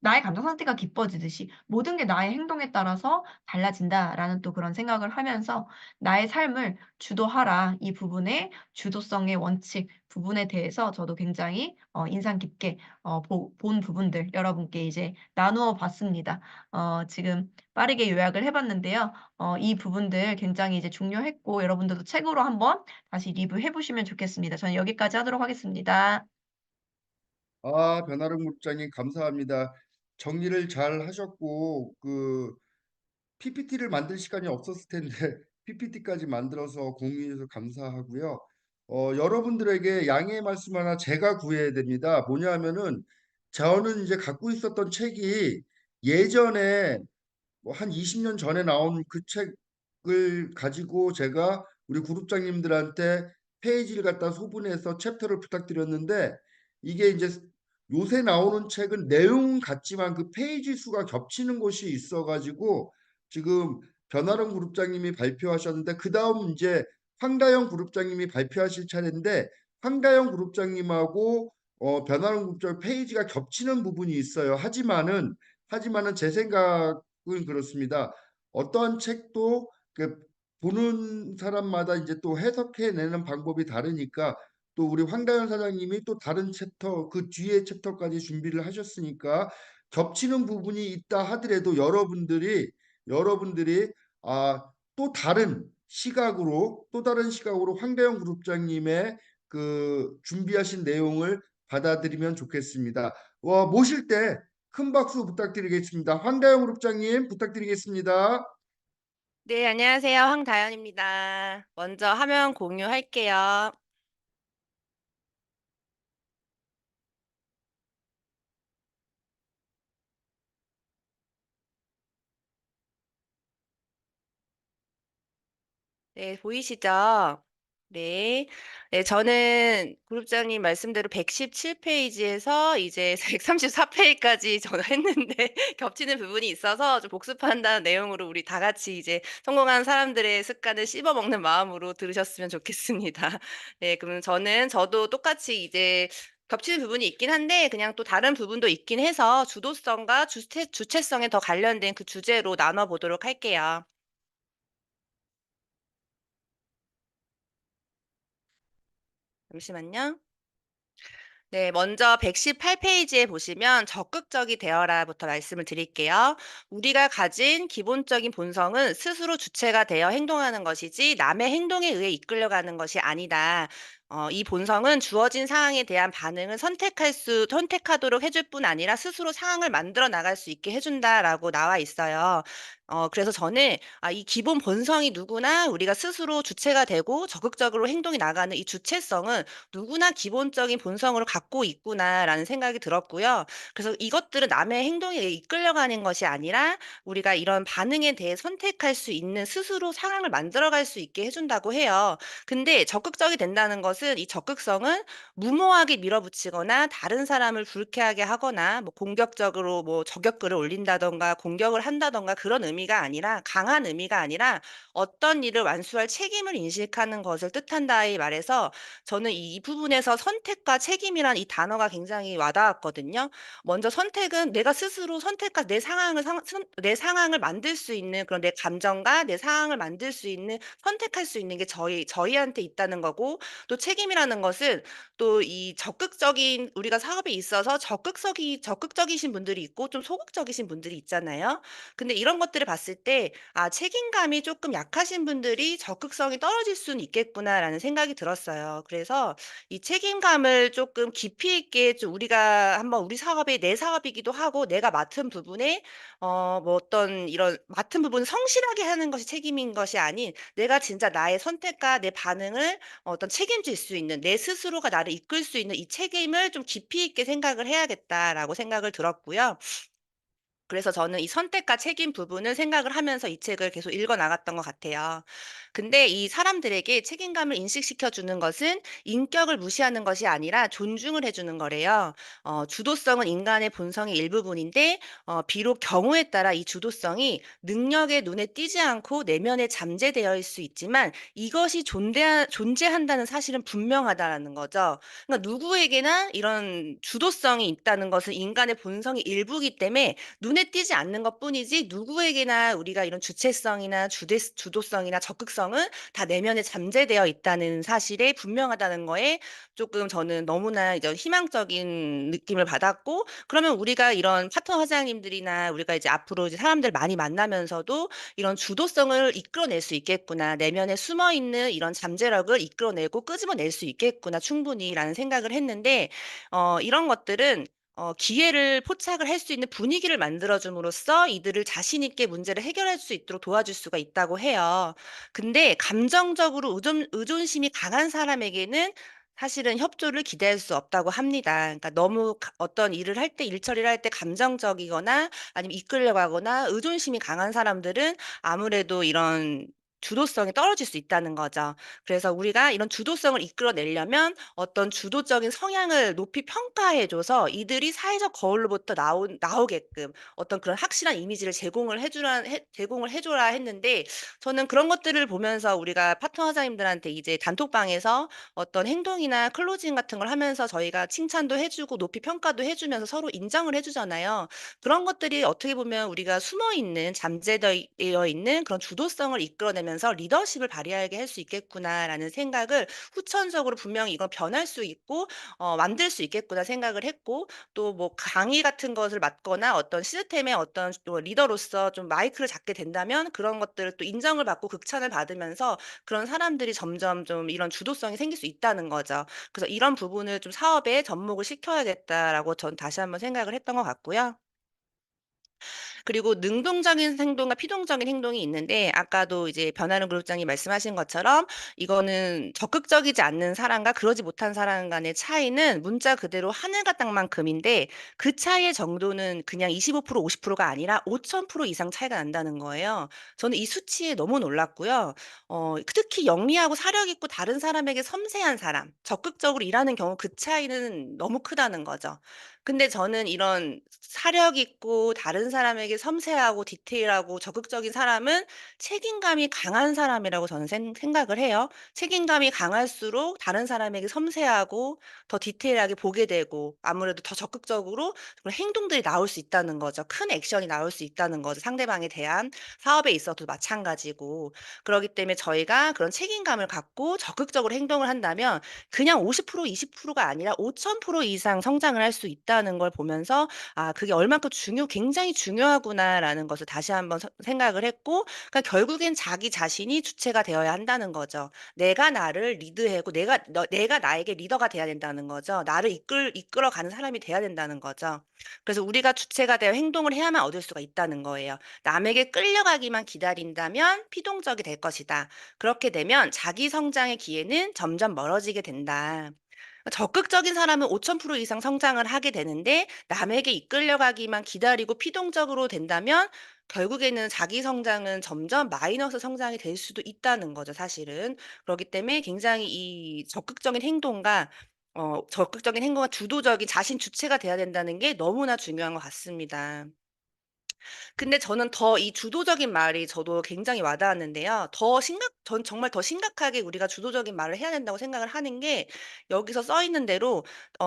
나의 감정 상태가 기뻐지듯이 '모든 게 나의 행동에 따라서 달라진다.'라는 또 그런 생각을 하면서 '나의 삶을 주도하라.' 이 부분의 주도성의 원칙 부분에 대해서 저도 굉장히 인상 깊게 본 부분들 여러분께 이제 나누어 봤습니다. 지금 빠르게 요약을 해 봤는데요. 이 부분들 굉장히 이제 중요했고 여러분들도 책으로 한번 다시 리뷰해 보시면 좋겠습니다. 저는 여기까지 하도록 하겠습니다. 아, 변화른 국장님 감사합니다. 정리를 잘 하셨고 PPT를 만들 시간이 없었을 텐데 PPT까지 만들어서 공유해서 감사하고요. 여러분들에게 양해의 말씀 하나 제가 구해야 됩니다. 뭐냐면은 저는 이제 갖고 있었던 책이 예전에 뭐 한 20년 전에 나온 그 책을 가지고 제가 우리 그룹장님들한테 페이지를 갖다 소분해서 챕터를 부탁드렸는데 이게 이제 요새 나오는 책은 내용은 같지만 그 페이지 수가 겹치는 곳이 있어가지고 지금 변화령 그룹장님이 발표하셨는데 그 다음 이제 황다영 그룹장님이 발표하실 차례인데 황다영 그룹장님하고 변화령 그룹장 페이지가 겹치는 부분이 있어요. 하지만은 제 생각은 그렇습니다. 어떠한 책도 보는 사람마다 이제 또 해석해내는 방법이 다르니까 또 우리 황다현 사장님이 또 다른 챕터 그 뒤에 챕터까지 준비를 하셨으니까 겹치는 부분이 있다 하더라도 여러분들이 또 다른 시각으로 황다현 그룹장님의 그 준비하신 내용을 받아들이면 좋겠습니다. 모실 때 큰 박수 부탁드리겠습니다. 황다영 그룹장님 부탁드리겠습니다. 네, 안녕하세요. 황다연입니다. 먼저 화면 공유할게요. 네, 보이시죠? 네. 네, 저는 그룹장님 말씀대로 117페이지에서 이제 134페이지까지 저는 했는데 겹치는 부분이 있어서 좀 복습한다는 내용으로 우리 다 같이 이제 성공한 사람들의 습관을 씹어먹는 마음으로 들으셨으면 좋겠습니다. 네, 그러면 저도 똑같이 이제 겹치는 부분이 있긴 한데 그냥 또 다른 부분도 있긴 해서 주도성과 주체성에 더 관련된 그 주제로 나눠 보도록 할게요. 잠시만요. 네, 먼저 118페이지에 보시면 적극적이 되어라부터 말씀을 드릴게요. 우리가 가진 기본적인 본성은 스스로 주체가 되어 행동하는 것이지 남의 행동에 의해 이끌려가는 것이 아니다. 이 본성은 주어진 상황에 대한 반응을 선택하도록 해줄 뿐 아니라 스스로 상황을 만들어 나갈 수 있게 해준다라고 나와 있어요. 그래서 저는 이 기본 본성이 누구나 우리가 스스로 주체가 되고 적극적으로 행동이 나가는 이 주체성은 누구나 기본적인 본성으로 갖고 있구나라는 생각이 들었고요. 그래서 이것들은 남의 행동에 의해 이끌려가는 것이 아니라 우리가 이런 반응에 대해 선택할 수 있는 스스로 상황을 만들어갈 수 있게 해준다고 해요. 근데 적극적이 된다는 것은 이 적극성은 무모하게 밀어붙이거나 다른 사람을 불쾌하게 하거나 뭐 공격적으로 뭐 저격글을 올린다던가 공격을 한다던가 그런 의미가 아니라 강한 의미가 아니라 어떤 일을 완수할 책임을 인식하는 것을 뜻한다의 말에서 저는 이 부분에서 선택과 책임이란 이 단어가 굉장히 와닿았거든요. 먼저 선택은 내가 스스로 선택과 내 상황을 만들 수 있는 그런 내 감정과 내 상황을 만들 수 있는 선택할 수 있는 게 저희한테 있다는 거고 또 책임이라는 것은 또 이 적극적인 우리가 사업에 있어서 적극적이신 분들이 있고 좀 소극적이신 분들이 있잖아요. 근데 이런 것들을 봤을 때 '책임감이 조금 약하신 분들이 적극성이 떨어질 수는 있겠구나.'라는 생각이 들었어요. 그래서 이 책임감을 조금 깊이 있게 좀 우리가 한번 우리 사업이 내 사업이기도 하고 내가 맡은 부분에 뭐 어떤 이런 맡은 부분을 성실하게 하는 것이 책임인 것이 아닌 내가 진짜 나의 선택과 내 반응을 어떤 책임질 수 있는 내 스스로가 나를 이끌 수 있는 이 책임을 좀 깊이 있게 생각을 해야겠다라고 생각을 들었고요. 그래서 저는 이 선택과 책임 부분을 생각을 하면서 이 책을 계속 읽어 나갔던 것 같아요. 근데 이 사람들에게 책임감을 인식시켜 주는 것은 인격을 무시하는 것이 아니라 존중을 해주는 거래요. 주도성은 인간의 본성의 일부분인데, 비록 경우에 따라 이 주도성이 능력의 눈에 띄지 않고 내면에 잠재되어 있을 수 있지만 이것이 존재한다는 사실은 분명하다는 거죠. 그러니까 누구에게나 이런 주도성이 있다는 것은 인간의 본성의 일부이기 때문에 눈에 띄지 않는 것뿐이지 누구에게나 우리가 이런 주체성이나 주도성이나 적극성은 다 내면에 잠재되어 있다는 사실에 분명하다는 거에 조금 저는 너무나 이제 희망적인 느낌을 받았고, 그러면 우리가 이런 파트너 사장님들이나 우리가 이제 앞으로 이제 사람들 많이 만나면서도 이런 주도성을 이끌어낼 수 있겠구나. 내면에 숨어 있는 이런 잠재력을 이끌어내고 끄집어낼 수 있겠구나. 충분히라는 생각을 했는데, 이런 것들은 기회를 포착을 할 수 있는 분위기를 만들어 줌으로써 이들을 자신 있게 문제를 해결할 수 있도록 도와줄 수가 있다고 해요. 근데 감정적으로 의존심이 강한 사람에게는 사실은 협조를 기대할 수 없다고 합니다. 그러니까 너무 어떤 일을 할 때, 일 처리를 할 때 감정적이거나 아니면 이끌려가거나 의존심이 강한 사람들은 아무래도 이런 주도성이 떨어질 수 있다는 거죠. 그래서 우리가 이런 주도성을 이끌어내려면 어떤 주도적인 성향을 높이 평가해줘서 이들이 사회적 거울로부터 나오게끔 어떤 그런 확실한 이미지를 제공을 해줘라 했는데, 저는 그런 것들을 보면서 우리가 파트너 사장님들한테 이제 단톡방에서 어떤 행동이나 클로징 같은 걸 하면서 저희가 칭찬도 해주고 높이 평가도 해주면서 서로 인정을 해주잖아요. 그런 것들이 어떻게 보면 우리가 숨어 있는 잠재되어 있는 그런 주도성을 이끌어내면서 리더십을 발휘하게 할 수 있겠구나라는 생각을 후천적으로 분명히 이건 변할 수 있고 만들 수 있겠구나 생각을 했고, 또 뭐 강의 같은 것을 맡거나 어떤 시스템의 어떤 또 리더로서 좀 마이크를 잡게 된다면 그런 것들을 또 인정을 받고 극찬을 받으면서 그런 사람들이 점점 좀 이런 주도성이 생길 수 있다는 거죠. 그래서 이런 부분을 좀 사업에 접목을 시켜야겠다라고 전 다시 한번 생각을 했던 것 같고요. 그리고 능동적인 행동과 피동적인 행동이 있는데, 아까도 이제 변하는 그룹장이 말씀하신 것처럼 이거는 적극적이지 않는 사람과 그러지 못한 사람 간의 차이는 문자 그대로 하늘과 땅만큼인데, 그 차이의 정도는 그냥 25% 50%가 아니라 5000% 이상 차이가 난다는 거예요. 저는 이 수치에 너무 놀랐고요. 특히 영리하고 사력 있고 다른 사람에게 섬세한 사람, 적극적으로 일하는 경우 그 차이는 너무 크다는 거죠. 근데 저는 이런 사력 있고 다른 사람에게 섬세하고 디테일하고 적극적인 사람은 책임감이 강한 사람이라고 저는 생각을 해요. 책임감이 강할수록 다른 사람에게 섬세하고 더 디테일하게 보게 되고 아무래도 더 적극적으로 그런 행동들이 나올 수 있다는 거죠. 큰 액션이 나올 수 있다는 거죠. 상대방에 대한 사업에 있어도 마찬가지고. 그렇기 때문에 저희가 그런 책임감을 갖고 적극적으로 행동을 한다면 그냥 50% 20%가 아니라 5000% 이상 성장을 할 수 있다는 걸 보면서 '아 그게 얼만큼 굉장히 중요하구나.'라는 것을 다시 한번 생각을 했고, 그러니까 결국엔 자기 자신이 주체가 되어야 한다는 거죠. 내가 나를 리드하고 내가 나에게 리더가 돼야 된다는 거죠. 나를 이끌어가는 사람이 돼야 된다는 거죠. 그래서 우리가 주체가 되어 행동을 해야만 얻을 수가 있다는 거예요. 남에게 끌려가기만 기다린다면 피동적이 될 것이다. 그렇게 되면 자기 성장의 기회는 점점 멀어지게 된다. 적극적인 사람은 5000% 이상 성장을 하게 되는데, 남에게 이끌려가기만 기다리고 피동적으로 된다면 결국에는 자기 성장은 점점 마이너스 성장이 될 수도 있다는 거죠, 사실은. 그렇기 때문에 굉장히 이 적극적인 행동과 주도적인 자신 주체가 돼야 된다는 게 너무나 중요한 것 같습니다. 근데 저는 더 이 주도적인 말이 저도 굉장히 와닿았는데요. 전 정말 더 심각하게 우리가 주도적인 말을 해야 된다고 생각을 하는 게, 여기서 써 있는 대로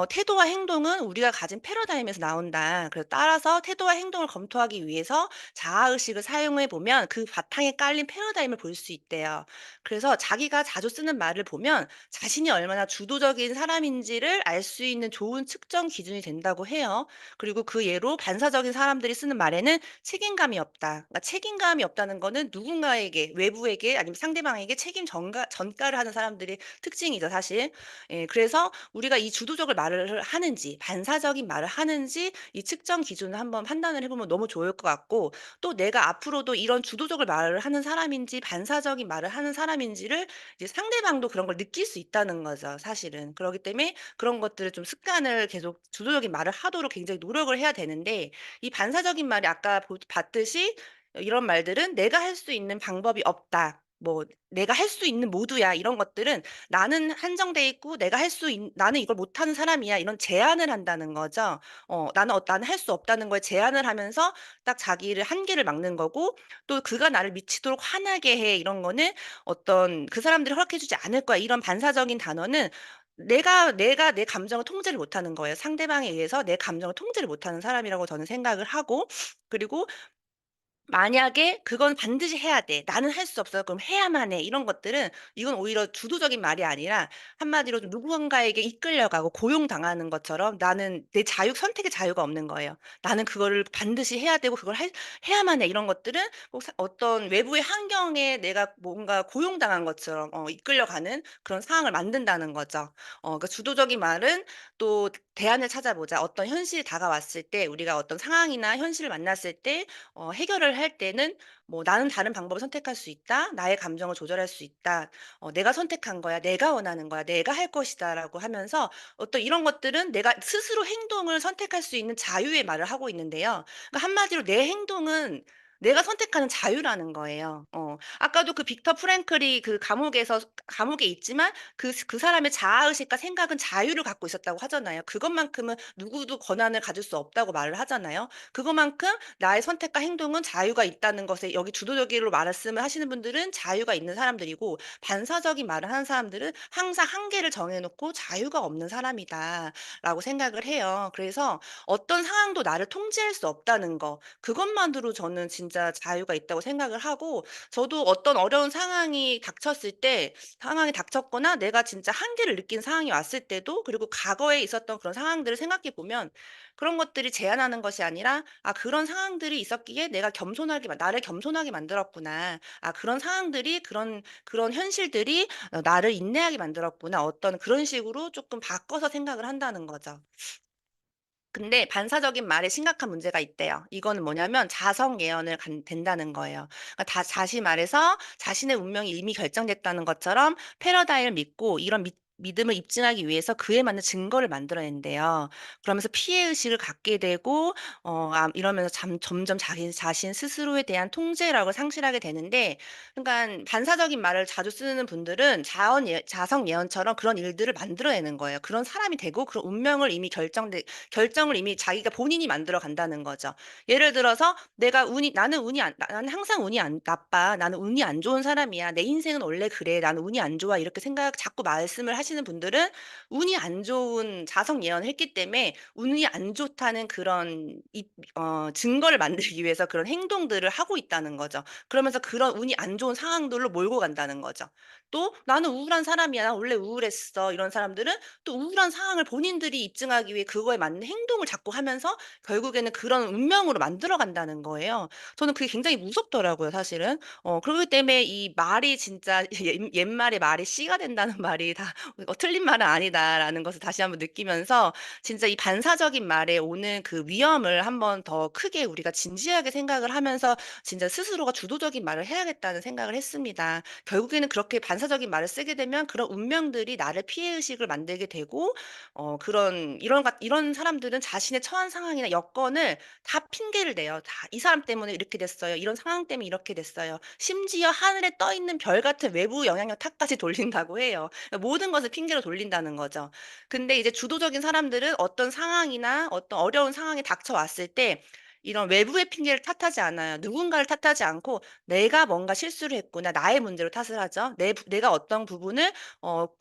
태도와 행동은 우리가 가진 패러다임에서 나온다. 그래서 따라서 태도와 행동을 검토하기 위해서 자아의식을 사용해 보면 그 바탕에 깔린 패러다임을 볼 수 있대요. 그래서 자기가 자주 쓰는 말을 보면 자신이 얼마나 주도적인 사람인지를 알 수 있는 좋은 측정 기준이 된다고 해요. 그리고 그 예로 반사적인 사람들이 쓰는 말에는 책임감이 없다. 그러니까 책임감이 없다는 거는 누군가에게, 외부에게 아니면 상대방에게 전가를 하는 사람들의 특징이죠, 사실. 예, 그래서 우리가 이 주도적인 말을 하는지, 반사적인 말을 하는지 이 측정 기준을 한번 판단을 해보면 너무 좋을 것 같고, 또 내가 앞으로도 이런 주도적인 말을 하는 사람인지, 반사적인 말을 하는 사람인지를 이제 상대방도 그런 걸 느낄 수 있다는 거죠, 사실은. 그렇기 때문에 그런 것들을 좀 습관을 계속 주도적인 말을 하도록 굉장히 노력을 해야 되는데, 이 반사적인 말이 아까 우리가 봤듯이 이런 말들은 "내가 할 수 있는 방법이 없다." 뭐 "내가 할 수 있는 모두야." 이런 것들은 나는 한정돼 있고 내가 나는 이걸 못하는 사람이야. 이런 제한을 한다는 거죠. 나는 할 수 없다는 거에 제한을 하면서 딱 자기를 한계를 막는 거고 또 "그가 나를 미치도록 화나게 해." 이런 거는 어떤 '그 사람들이 허락해 주지 않을 거야.' 이런 반사적인 단어는 내가 내 감정을 통제를 못하는 거예요. 상대방에 의해서 내 감정을 통제를 못하는 사람이라고 저는 생각을 하고 그리고 만약에 "그건 반드시 해야 돼. 나는 할 수 없어. 그럼 해야만 해." 이런 것들은 이건 오히려 주도적인 말이 아니라 한마디로 좀 누군가에게 이끌려가고 고용당하는 것처럼 나는 내 선택의 자유가 없는 거예요. 나는 그거를 반드시 해야 되고 그걸 해야만 해. 이런 것들은 꼭 어떤 외부의 환경에 내가 뭔가 고용당한 것처럼 이끌려가는 그런 상황을 만든다는 거죠. 그러니까 주도적인 말은 또 대안을 찾아보자. 어떤 현실이 다가왔을 때 우리가 어떤 상황이나 현실을 만났을 때 해결을 할 때는 뭐 "나는 다른 방법을 선택할 수 있다. 나의 감정을 조절할 수 있다. 내가 선택한 거야. 내가 원하는 거야. 내가 할 것이다."라고 하면서 어떤 이런 것들은 내가 스스로 행동을 선택할 수 있는 자유의 말을 하고 있는데요. 그러니까 한마디로 내 행동은 내가 선택하는 자유라는 거예요. 아까도 그 빅터 프랭클이 그 감옥에 있지만 그 사람의 자아 의식과 생각은 자유를 갖고 있었다고 하잖아요. 그것만큼은 누구도 권한을 가질 수 없다고 말을 하잖아요. 그거만큼 나의 선택과 행동은 자유가 있다는 것에 여기 주도적으로 말씀을 하시는 분들은 자유가 있는 사람들이고 반사적인 말을 하는 사람들은 항상 한계를 정해 놓고 자유가 없는 사람이다라고 생각을 해요. 그래서 어떤 상황도 나를 통제할 수 없다는 거 그것만으로 저는 진짜 자유가 있다고 생각을 하고 저도 어떤 어려운 상황이 닥쳤거나 내가 진짜 한계를 느낀 상황이 왔을 때도 그리고 과거에 있었던 그런 상황들을 생각해 보면 그런 것들이 제한하는 것이 아니라 '아 그런 상황들이 있었기에 나를 겸손하게 만들었구나. 아 그런 상황들이 그런 현실들이 나를 인내하게 만들었구나.' 어떤 그런 식으로 조금 바꿔서 생각을 한다는 거죠. 근데 반사적인 말에 심각한 문제가 있대요. 이거는 뭐냐면 자성 예언을 된다는 거예요. 그러니까 다시 말해서 자신의 운명이 이미 결정됐다는 것처럼 패러다임을 믿고 이런 믿음을 입증하기 위해서 그에 맞는 증거를 만들어낸대요. 그러면서 피해 의식을 갖게 되고 이러면서 점점 자기 자신 스스로에 대한 통제력을 상실하게 되는데 그러니까 반사적인 말을 자주 쓰는 분들은 자성 예언처럼 그런 일들을 만들어내는 거예요. 그런 사람이 되고 그런 운명을 이미 결정을 이미 자기가 본인이 만들어 간다는 거죠. 예를 들어서 나는 항상 운이 안 나빠. 나는 운이 안 좋은 사람이야. 내 인생은 원래 그래. 나는 운이 안 좋아. 이렇게 자꾸 말씀을 하시는 분들은 운이 안 좋은 자성 예언을 했기 때문에 운이 안 좋다는 그런 증거를 만들기 위해서 그런 행동들을 하고 있다는 거죠. 그러면서 그런 운이 안 좋은 상황들로 몰고 간다는 거죠. 또 "나는 우울한 사람이야. 나 원래 우울했어." 이런 사람들은 또 우울한 상황을 본인들이 입증하기 위해 그거에 맞는 행동을 자꾸 하면서 결국에는 그런 운명으로 만들어 간다는 거예요. 저는 그게 굉장히 무섭더라고요 사실은. 그러기 때문에 이 말이 진짜 옛말에 말이 씨가 된다는 말이 다 틀린 말은 아니다라는 것을 다시 한번 느끼면서 진짜 이 반사적인 말에 오는 그 위험을 한번 더 크게 우리가 진지하게 생각을 하면서 진짜 스스로가 주도적인 말을 해야겠다는 생각을 했습니다. 결국에는 그렇게 반사적인 말을 쓰게 되면 그런 운명들이 나를 피해 의식을 만들게 되고 이런 사람들은 자신의 처한 상황이나 여건을 다 핑계를 대요. 다 "이 사람 때문에 이렇게 됐어요. 이런 상황 때문에 이렇게 됐어요." 심지어 하늘에 떠 있는 별 같은 외부 영향력 탓까지 돌린다고 해요. 그러니까 모든 것을 핑계로 돌린다는 거죠. 근데 이제 주도적인 사람들은 어떤 상황이나 어떤 어려운 상황이 닥쳐왔을 때 이런 외부의 핑계를 탓하지 않아요. 누군가를 탓하지 않고 '내가 뭔가 실수를 했구나.' 나의 문제로 탓을 하죠. 내가 어떤 부분을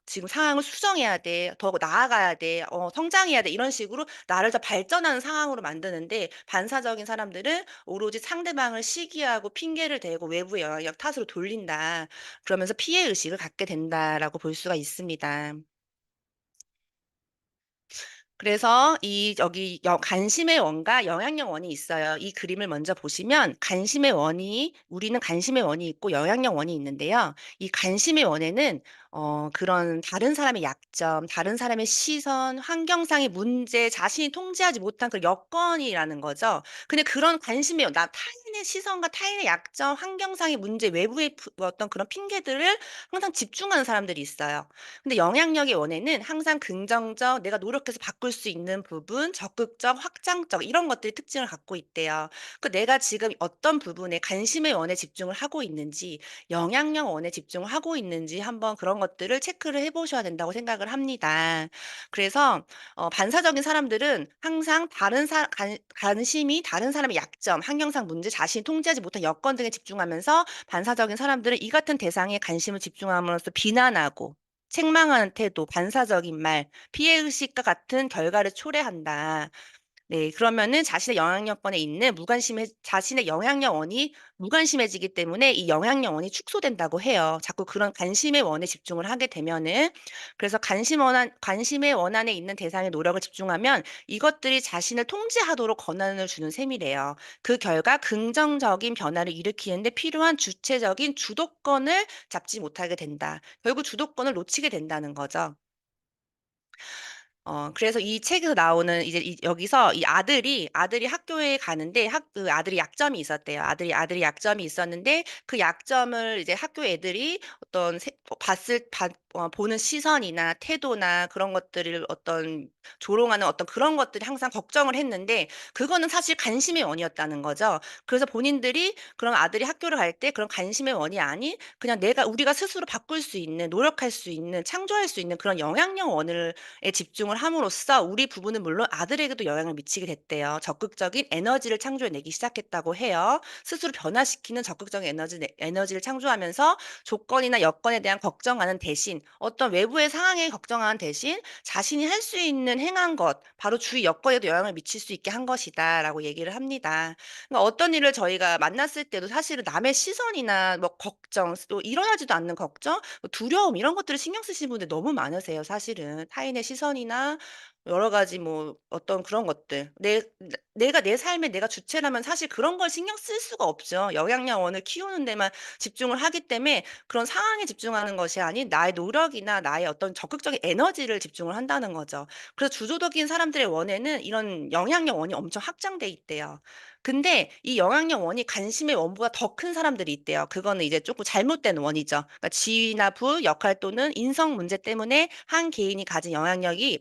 지금 상황을 수정해야 돼. 더 나아가야 돼. 성장해야 돼. 이런 식으로 나를 더 발전하는 상황으로 만드는데 반사적인 사람들은 오로지 상대방을 시기하고 핑계를 대고 외부의 영향력 탓으로 돌린다. 그러면서 피해 의식을 갖게 된다라고 볼 수가 있습니다. 그래서 여기 관심의 원과 영향력 원이 있어요. 이 그림을 먼저 보시면 우리는 관심의 원이 있고 영향력 원이 있는데요. 이 관심의 원에는 그런 다른 사람의 약점, 다른 사람의 시선, 환경상의 문제, 자신이 통제하지 못한 그 여건이라는 거죠. 근데 그런 관심이 나 타인의 시선과 타인의 약점, 환경상의 문제, 외부의 어떤 그런 핑계들을 항상 집중하는 사람들이 있어요. 근데 영향력의 원에는 항상 긍정적, 내가 노력해서 바꿀 수 있는 부분, 적극적, 확장적 이런 것들이 특징을 갖고 있대요. 내가 지금 어떤 부분에 관심의 원에 집중을 하고 있는지, 영향력 원에 집중을 하고 있는지 한번 그런 것들을 체크를 해 보셔야 된다고 생각을 합니다. 그래서 반사적인 사람들은 항상 다른 관심이 다른 사람의 약점, 환경상 문제, 자신이 통제하지 못한 여건 등에 집중하면서 반사적인 사람들은 이 같은 대상에 관심을 집중함으로써 비난하고 책망하는 태도, 반사적인 말, 피해 의식과 같은 결과를 초래한다. 네. 그러면은 자신의 영향력권에 있는 자신의 영향력원이 무관심해지기 때문에 이 영향력원이 축소된다고 해요. 자꾸 그런 관심의 원에 집중을 하게 되면은. 그래서 관심의 원안에 있는 대상에 노력을 집중하면 이것들이 자신을 통제하도록 권한을 주는 셈이래요. 그 결과 긍정적인 변화를 일으키는 데 필요한 주체적인 주도권을 잡지 못하게 된다. 결국 주도권을 놓치게 된다는 거죠. 그래서 이 책에서 나오는 이제 여기서 이 아들이 학교에 가는데 그 아들이 약점이 있었대요. 아들이 약점이 있었는데 그 약점을 이제 학교 애들이 어떤 보는 시선이나 태도나 그런 것들을 어떤 조롱하는 어떤 그런 것들이 항상 걱정을 했는데 그거는 사실 관심의 원이었다는 거죠. 그래서 본인들이 그런 아들이 학교를 갈 때 그런 관심의 원이 아닌 그냥 우리가 스스로 바꿀 수 있는, 노력할 수 있는, 창조할 수 있는 그런 영향력 원을 에 집중을 함으로써 우리 부부는 물론 아들에게도 영향을 미치게 됐대요. 적극적인 에너지를 창조해내기 시작했다고 해요. 스스로 변화시키는 적극적인 에너지를 창조하면서 조건이나 여건에 대한 걱정하는 대신 어떤 외부의 상황에 걱정하는 대신 자신이 할 수 있는 행한 것, 바로 주위 여건에도 영향을 미칠 수 있게 한 것이다라고 얘기를 합니다. 그러니까 어떤 일을 저희가 만났을 때도 사실은 남의 시선이나 뭐 걱정, 또 일어나지도 않는 걱정, 뭐 두려움 이런 것들을 신경 쓰시는 분들 너무 많으세요, 사실은. 타인의 시선이나 여러 가지 뭐 어떤 그런 것들. 내가 내 삶에 내가 주체라면 사실 그런 걸 신경 쓸 수가 없죠. 영향력원을 키우는 데만 집중을 하기 때문에 그런 상황에 집중하는 것이 아닌 나의 노력이나 나의 어떤 적극적인 에너지를 집중을 한다는 거죠. 그래서 주도적인 사람들의 원에는 이런 영향력원이 엄청 확장돼 있대요. 근데 이 영향력원이 관심의 원보다 더 큰 사람들이 있대요. 그거는 이제 조금 잘못된 원이죠. 그러니까 지위나 부, 역할 또는 인성 문제 때문에 한 개인이 가진 영향력이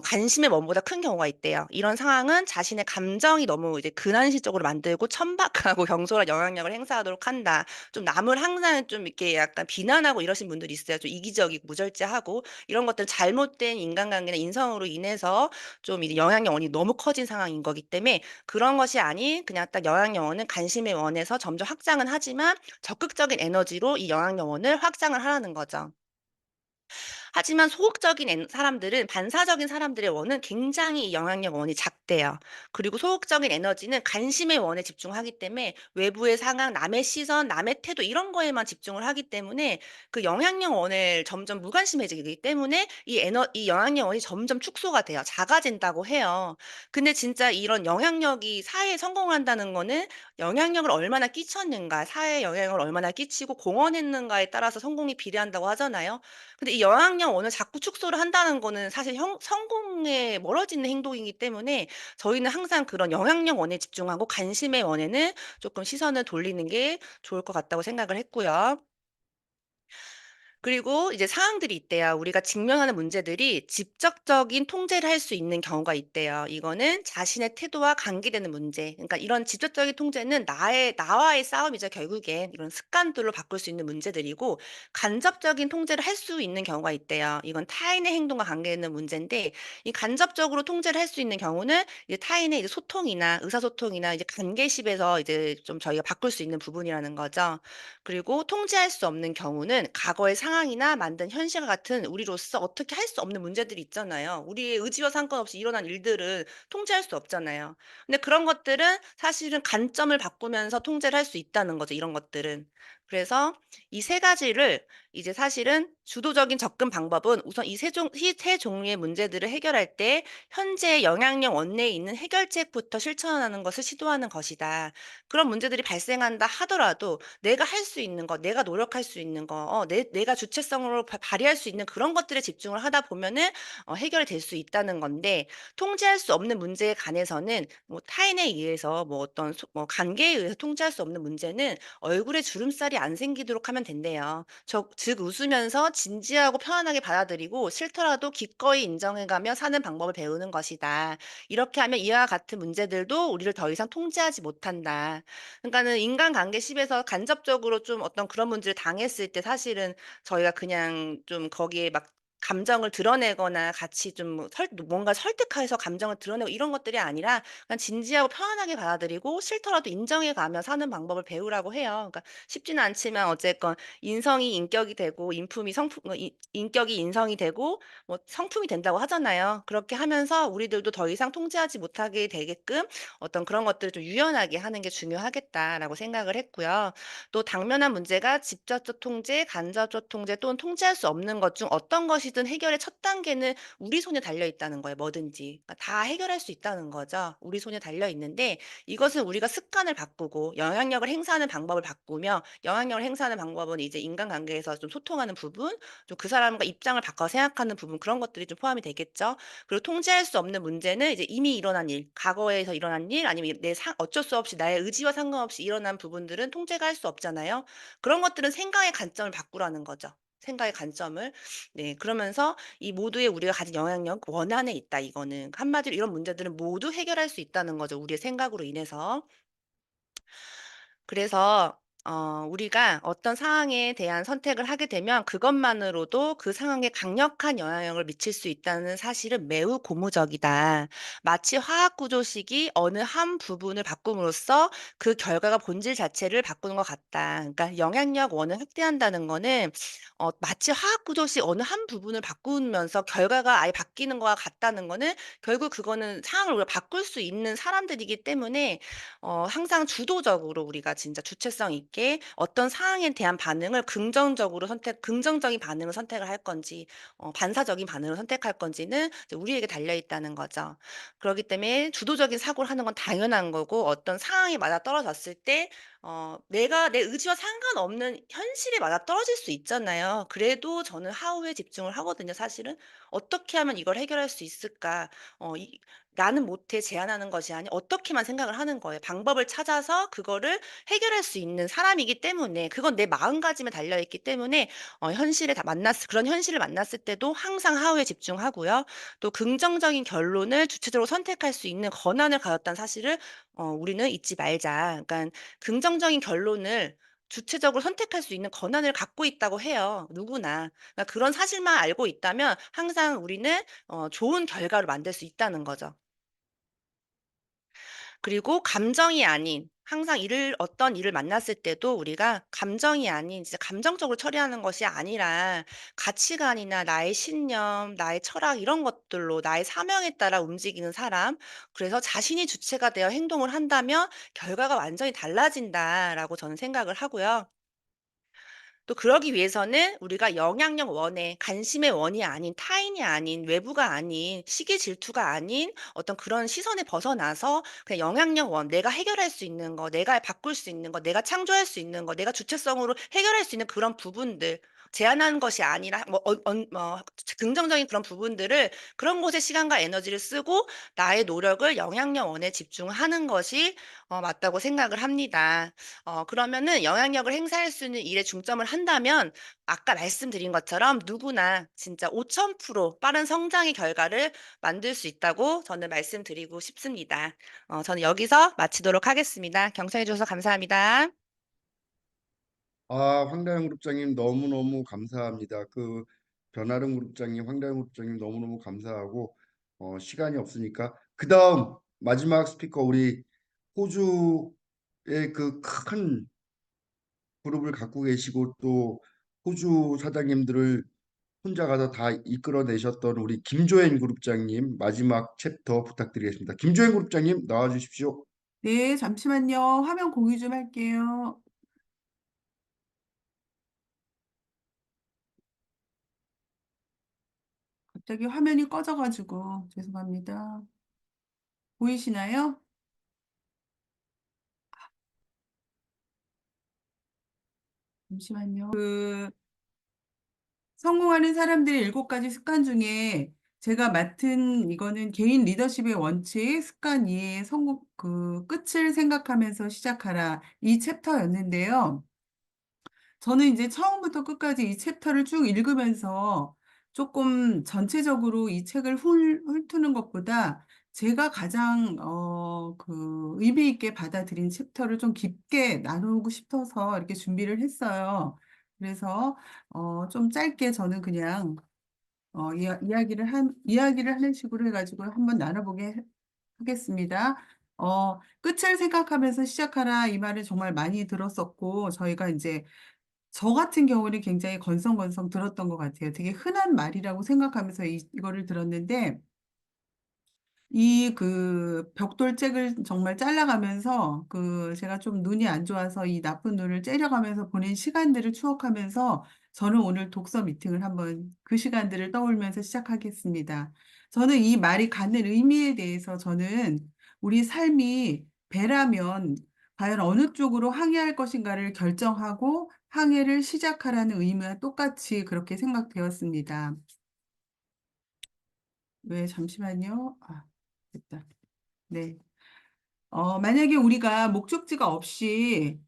관심의 원보다 큰 경우가 있대요. 이런 상황은 자신의 감정이 너무 이제 근한시적으로 만들고 천박하고 경솔한 영향력을 행사하도록 한다. 좀 남을 항상 좀 이렇게 약간 비난하고 이러신 분들이 있어요. 좀 이기적이고 무절제하고 이런 것들 잘못된 인간관계나 인성으로 인해서 좀 이제 영향력원이 너무 커진 상황인 거기 때문에 그런 것이 아닌 그냥 딱 영향력원은 관심의 원에서 점점 확장은 하지만 적극적인 에너지로 이 영향력원을 확장을 하라는 거죠. 하지만 소극적인 사람들은 반사적인 사람들의 원은 굉장히 이 영향력 원이 작대요. 그리고 소극적인 에너지는 관심의 원에 집중하기 때문에 외부의 상황, 남의 시선, 남의 태도 이런 거에만 집중을 하기 때문에 그 영향력 원을 점점 무관심해지기 때문에 이 영향력 원이 점점 축소가 돼요. 작아진다고 해요. 근데 진짜 이런 영향력이 사회에 성공한다는 거는 영향력을 얼마나 끼쳤는가, 사회에 영향을 얼마나 끼치고 공헌했는가에 따라서 성공이 비례한다고 하잖아요. 근데 이 영향력원을 자꾸 축소를 한다는 거는 사실 성공에 멀어지는 행동이기 때문에 저희는 항상 그런 영향력원에 집중하고 관심의 원에는 조금 시선을 돌리는 게 좋을 것 같다고 생각을 했고요. 그리고 이제 사항들이 있대요. 우리가 직면하는 문제들이 직접적인 통제를 할 수 있는 경우가 있대요. 이거는 자신의 태도와 관계되는 문제. 그러니까 이런 직접적인 통제는 나와의 싸움이죠, 결국엔. 이런 습관들로 바꿀 수 있는 문제들이고, 간접적인 통제를 할 수 있는 경우가 있대요. 이건 타인의 행동과 관계되는 문제인데, 이 간접적으로 통제를 할 수 있는 경우는 이제 타인의 이제 소통이나 의사소통이나 이제 관계십에서 이제 좀 저희가 바꿀 수 있는 부분이라는 거죠. 그리고 통제할 수 없는 경우는 과거의 상황이나 만든 현실과 같은 우리로서 어떻게 할 수 없는 문제들이 있잖아요. 우리의 의지와 상관없이 일어난 일들은 통제할 수 없잖아요. 근데 그런 것들은 사실은 관점을 바꾸면서 통제를 할 수 있다는 거죠, 이런 것들은. 그래서 이 세 가지를 이제 사실은 주도적인 접근 방법은 우선 이 세 종류의 문제들을 해결할 때 현재 영향력 원내에 있는 해결책부터 실천하는 것을 시도하는 것이다. 그런 문제들이 발생한다 하더라도 내가 할 수 있는 것, 내가 노력할 수 있는 거, 내가 주체성으로 발휘할 수 있는 그런 것들에 집중을 하다 보면은 해결이 될 수 있다는 건데, 통제할 수 없는 문제에 관해서는 뭐 타인에 의해서 뭐 어떤 뭐 관계에 의해서 통제할 수 없는 문제는 얼굴에 주름살이 안 생기도록 하면 된대요. 즉 웃으면서 진지하고 편안하게 받아들이고 싫더라도 기꺼이 인정해가며 사는 방법을 배우는 것이다. 이렇게 하면 이와 같은 문제들도 우리를 더 이상 통제하지 못한다. 그러니까는 인간관계 10에서 간접적으로 좀 어떤 그런 문제를 당했을 때 사실은 저희가 그냥 좀 거기에 막 감정을 드러내거나 같이 좀 뭔가 설득해서 감정을 드러내고 이런 것들이 아니라 그냥 진지하고 편안하게 받아들이고 싫더라도 인정해 가며 사는 방법을 배우라고 해요. 그러니까 쉽지는 않지만 어쨌건 인성이 인격이 되고 인격이 인성이 되고 뭐 성품이 된다고 하잖아요. 그렇게 하면서 우리들도 더 이상 통제하지 못하게 되게끔 어떤 그런 것들을 좀 유연하게 하는 게 중요하겠다라고 생각을 했고요. 또 당면한 문제가 직접적 통제, 간접적 통제 또는 통제할 수 없는 것 중 어떤 것이든 해결의 첫 단계는 우리 손에 달려 있다는 거예요, 뭐든지. 그러니까 다 해결할 수 있다는 거죠. 우리 손에 달려 있는데 이것은 우리가 습관을 바꾸고 영향력을 행사하는 방법을 바꾸며, 영향력을 행사하는 방법은 이제 인간관계에서 좀 소통하는 부분, 좀 그 사람과 입장을 바꿔 생각하는 부분, 그런 것들이 좀 포함이 되겠죠. 그리고 통제할 수 없는 문제는 이제 이미 일어난 일, 과거에서 일어난 일, 아니면 어쩔 수 없이 나의 의지와 상관없이 일어난 부분들은 통제가 할 수 없잖아요. 그런 것들은 생각의 관점을 바꾸라는 거죠. 생각의 관점을. 네, 그러면서 이 모두의 우리가 가진 영향력 원안에 있다, 이거는. 한마디로 이런 문제들은 모두 해결할 수 있다는 거죠, 우리의 생각으로 인해서. 그래서 우리가 어떤 상황에 대한 선택을 하게 되면 그것만으로도 그 상황에 강력한 영향력을 미칠 수 있다는 사실은 매우 고무적이다. 마치 화학 구조식이 어느 한 부분을 바꿈으로써 그 결과가 본질 자체를 바꾸는 것 같다. 그러니까 영향력 원을 확대한다는 거는 마치 화학 구조식 어느 한 부분을 바꾸면서 결과가 아예 바뀌는 거와 같다는 거는, 결국 그거는 상황을 우리가 바꿀 수 있는 사람들이기 때문에 항상 주도적으로 우리가 진짜 주체성 있게 어떤 상황에 대한 반응을 긍정적인 반응을 선택을 할 건지, 반사적인 반응을 선택할 건지는 이제 우리에게 달려 있다는 거죠. 그렇기 때문에 주도적인 사고를 하는 건 당연한 거고, 어떤 상황에 맞아떨어졌을 때 내가 내 의지와 상관없는 현실에 맞아떨어질 수 있잖아요. 그래도 저는 하우에 집중을 하거든요, 사실은. '어떻게 하면 이걸 해결할 수 있을까?' 어 이 나는 못해 제안하는 것이 아니라 어떻게만 생각을 하는 거예요. 방법을 찾아서 그거를 해결할 수 있는 사람이기 때문에, 그건 내 마음가짐에 달려 있기 때문에 그런 현실을 만났을 때도 항상 하우에 집중하고요. 또 긍정적인 결론을 주체적으로 선택할 수 있는 권한을 가졌다는 사실을 우리는 잊지 말자. 그러니까 긍정적인 결론을 주체적으로 선택할 수 있는 권한을 갖고 있다고 해요, 누구나. 그러니까 그런 사실만 알고 있다면 항상 우리는 좋은 결과를 만들 수 있다는 거죠. 그리고 감정이 아닌, 항상 어떤 일을 만났을 때도 우리가 감정이 아닌 진짜 감정적으로 처리하는 것이 아니라 가치관이나 나의 신념, 나의 철학 이런 것들로 나의 사명에 따라 움직이는 사람, 그래서 자신이 주체가 되어 행동을 한다면 결과가 완전히 달라진다라고 저는 생각을 하고요. 또 그러기 위해서는 우리가 영향력 원에, 관심의 원이 아닌, 타인이 아닌, 외부가 아닌, 시기 질투가 아닌 어떤 그런 시선에 벗어나서 그냥 영향력 원, 내가 해결할 수 있는 거, 내가 바꿀 수 있는 거, 내가 창조할 수 있는 거, 내가 주체성으로 해결할 수 있는 그런 부분들, 제한하는 것이 아니라 긍정적인 그런 부분들을, 그런 곳에 시간과 에너지를 쓰고 나의 노력을 영향력 원에 집중하는 것이 맞다고 생각을 합니다. 그러면은 영향력을 행사할 수 있는 일에 중점을 한다면 아까 말씀드린 것처럼 누구나 진짜 5000% 빠른 성장의 결과를 만들 수 있다고 저는 말씀드리고 싶습니다. 저는 여기서 마치도록 하겠습니다. 경청해 주셔서 감사합니다. 황다영 그룹장님 너무너무 감사합니다. 그 변아름 그룹장님, 황다영 그룹장님 너무너무 감사하고 시간이 없으니까 그다음 마지막 스피커 우리 호주의 그 큰 그룹을 갖고 계시고 또 호주 사장님들을 혼자 가서 다 이끌어내셨던 우리 김조엔 그룹장님 마지막 챕터 부탁드리겠습니다. 김조엔 그룹장님 나와 주십시오. 네, 잠시만요. 화면 공유 좀 할게요. 갑자기 화면이 꺼져가지고 죄송합니다. 보이시나요? 잠시만요. 성공하는 사람들의 7가지 습관 중에 제가 맡은 이거는 개인 리더십의 원칙, 습관 2의 성공, 끝을 생각하면서 시작하라. 이 챕터였는데요. 저는 이제 처음부터 끝까지 이 챕터를 쭉 읽으면서 조금 전체적으로 이 책을 훑는 것보다 제가 가장 의미 있게 받아들인 챕터를 좀 깊게 나누고 싶어서 이렇게 준비를 했어요. 그래서 좀 짧게 저는 그냥 이야기를 하는 식으로 해가지고 한번 나눠보게 하겠습니다. 끝을 생각하면서 시작하라 이 말을 정말 많이 들었었고 저희가 이제 저 같은 경우는 굉장히 건성건성 들었던 것 같아요. 되게 흔한 말이라고 생각하면서 이거를 들었는데 이 벽돌책을 정말 잘라가면서 제가 좀 눈이 안 좋아서 이 나쁜 눈을 째려가면서 보낸 시간들을 추억하면서 저는 오늘 독서 미팅을 한번 그 시간들을 떠올리면서 시작하겠습니다. 저는 이 말이 갖는 의미에 대해서 저는 우리 삶이 배라면 과연 어느 쪽으로 항해할 것인가를 결정하고 항해를 시작하라는 의미와 똑같이 그렇게 생각되었습니다. 왜, 잠시만요. 됐다. 네. 만약에 우리가 목적지가 없이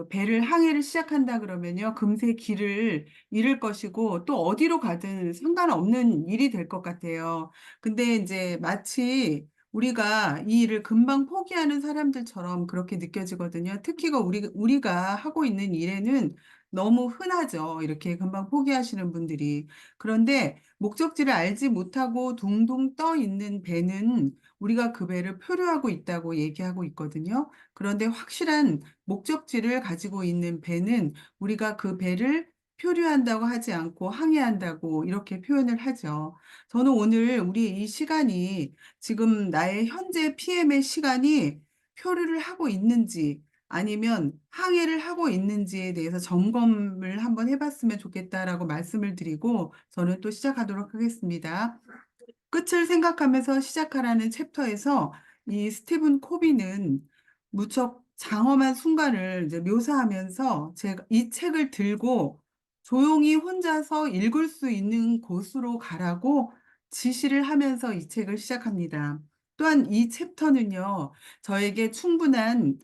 배를 항해를 시작한다 그러면요. 금세 길을 잃을 것이고 또 어디로 가든 상관없는 일이 될 것 같아요. 근데 이제 마치 우리가 이 일을 금방 포기하는 사람들처럼 그렇게 느껴지거든요. 특히 우리가 하고 있는 일에는 너무 흔하죠. 이렇게 금방 포기하시는 분들이. 그런데 목적지를 알지 못하고 둥둥 떠 있는 배는 우리가 그 배를 표류하고 있다고 얘기하고 있거든요. 그런데 확실한 목적지를 가지고 있는 배는 우리가 그 배를 표류한다고 하지 않고 항해한다고 이렇게 표현을 하죠. 저는 오늘 우리 이 시간이 지금 나의 현재 PM의 시간이 표류를 하고 있는지 아니면 항해를 하고 있는지에 대해서 점검을 한번 해봤으면 좋겠다라고 말씀을 드리고 저는 또 시작하도록 하겠습니다. 끝을 생각하면서 시작하라는 챕터에서 이 스티븐 코비는 무척 장엄한 순간을 이제 묘사하면서 제가 이 책을 들고 조용히 혼자서 읽을 수 있는 곳으로 가라고 지시를 하면서 이 책을 시작합니다. 또한 이 챕터는요, 저에게 충분한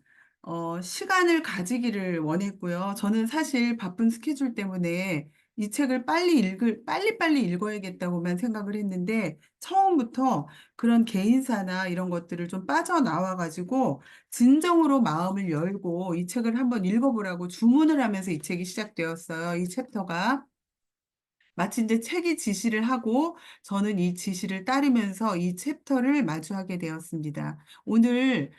시간을 가지기를 원했고요. 저는 사실 바쁜 스케줄 때문에 이 책을 빨리빨리 읽어야겠다고만 생각을 했는데, 처음부터 그런 개인사나 이런 것들을 좀 빠져나와가지고, 진정으로 마음을 열고 이 책을 한번 읽어보라고 주문을 하면서 이 책이 시작되었어요. 이 챕터가. 마치 이제 책이 지시를 하고 저는 이 지시를 따르면서 이 챕터를 마주하게 되었습니다. 오늘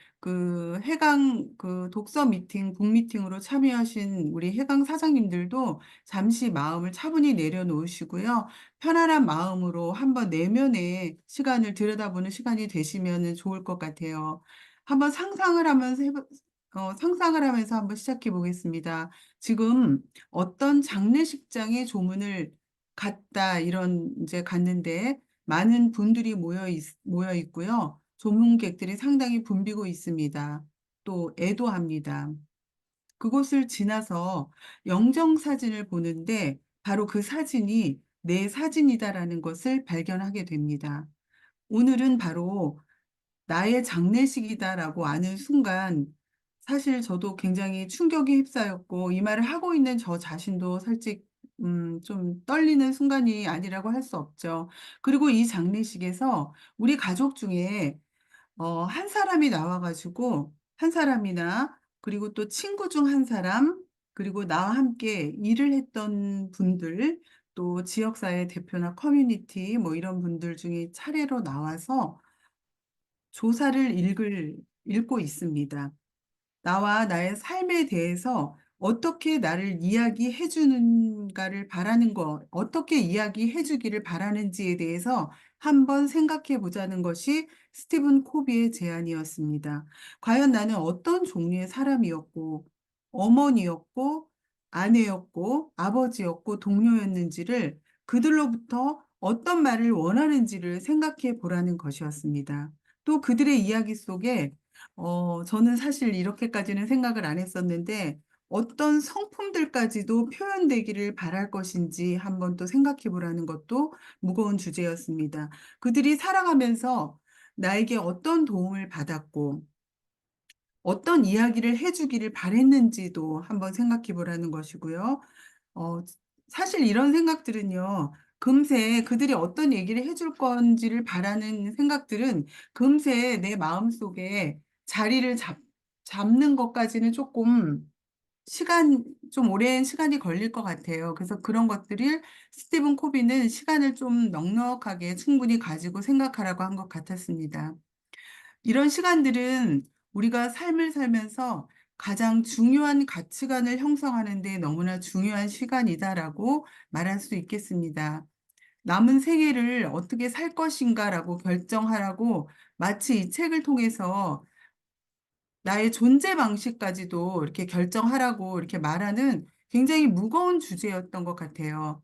해강 독서 미팅, 북미팅으로 참여하신 우리 해강 사장님들도 잠시 마음을 차분히 내려놓으시고요. 편안한 마음으로 한번 내면의 시간을 들여다보는 시간이 되시면 좋을 것 같아요. 한번 상상을 하면서 한번 시작해 보겠습니다. 지금 어떤 장례식장에 조문을 이제 갔는데 많은 분들이 모여 있고요. 조문객들이 상당히 붐비고 있습니다. 또 애도합니다. 그곳을 지나서 영정사진을 보는데 바로 그 사진이 내 사진이다라는 것을 발견하게 됩니다. 오늘은 바로 나의 장례식이다라고 아는 순간 사실 저도 굉장히 충격에 휩싸였고 이 말을 하고 있는 저 자신도 솔직 좀 떨리는 순간이 아니라고 할 수 없죠. 그리고 이 장례식에서 우리 가족 중에 한 사람이 나와가지고 한 사람이나 그리고 또 친구 중 한 사람 그리고 나와 함께 일을 했던 분들 또 지역사회 대표나 커뮤니티 뭐 이런 분들 중에 차례로 나와서 조사를 읽고 있습니다. 나와 나의 삶에 대해서 어떻게 나를 이야기해 주는가를 바라는 것, 어떻게 이야기해 주기를 바라는지에 대해서 한번 생각해 보자는 것이 스티븐 코비의 제안이었습니다. 과연 나는 어떤 종류의 사람이었고, 어머니였고, 아내였고, 아버지였고, 동료였는지를 그들로부터 어떤 말을 원하는지를 생각해 보라는 것이었습니다. 또 그들의 이야기 속에 저는 사실 이렇게까지는 생각을 안 했었는데 어떤 성품들까지도 표현되기를 바랄 것인지 한번 또 생각해 보라는 것도 무거운 주제였습니다. 그들이 살아가면서 나에게 어떤 도움을 받았고 어떤 이야기를 해주기를 바랬는지도 한번 생각해 보라는 것이고요. 어, 사실 이런 생각들은요, 금세 그들이 어떤 얘기를 해줄 건지를 바라는 생각들은 금세 내 마음속에 자리를 잡는 것까지는 좀 오랜 시간이 걸릴 것 같아요. 그래서 그런 것들을 스티븐 코비는 시간을 좀 넉넉하게 충분히 가지고 생각하라고 한 것 같았습니다. 이런 시간들은 우리가 삶을 살면서 가장 중요한 가치관을 형성하는 데 너무나 중요한 시간이다라고 말할 수 있겠습니다. 남은 생애를 어떻게 살 것인가라고 결정하라고 마치 이 책을 통해서 나의 존재 방식까지도 이렇게 결정하라고 이렇게 말하는 굉장히 무거운 주제였던 것 같아요.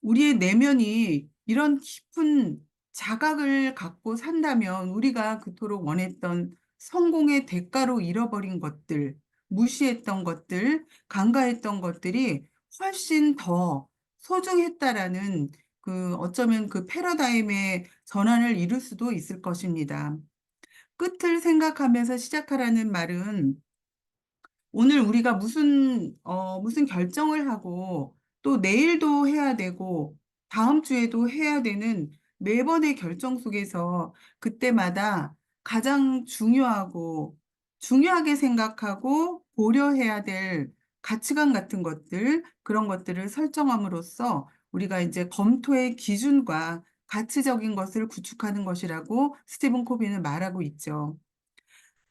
우리의 내면이 이런 깊은 자각을 갖고 산다면 우리가 그토록 원했던 성공의 대가로 잃어버린 것들, 무시했던 것들, 간과했던 것들이 훨씬 더 소중했다라는 어쩌면 그 패러다임의 전환을 이룰 수도 있을 것입니다. 끝을 생각하면서 시작하라는 말은 오늘 우리가 무슨 결정을 하고 또 내일도 해야 되고 다음 주에도 해야 되는 매번의 결정 속에서 그때마다 가장 중요하게 생각하고 고려해야 될 가치관 같은 것들, 그런 것들을 설정함으로써 우리가 이제 검토의 기준과 가치적인 것을 구축하는 것이라고 스티븐 코비는 말하고 있죠.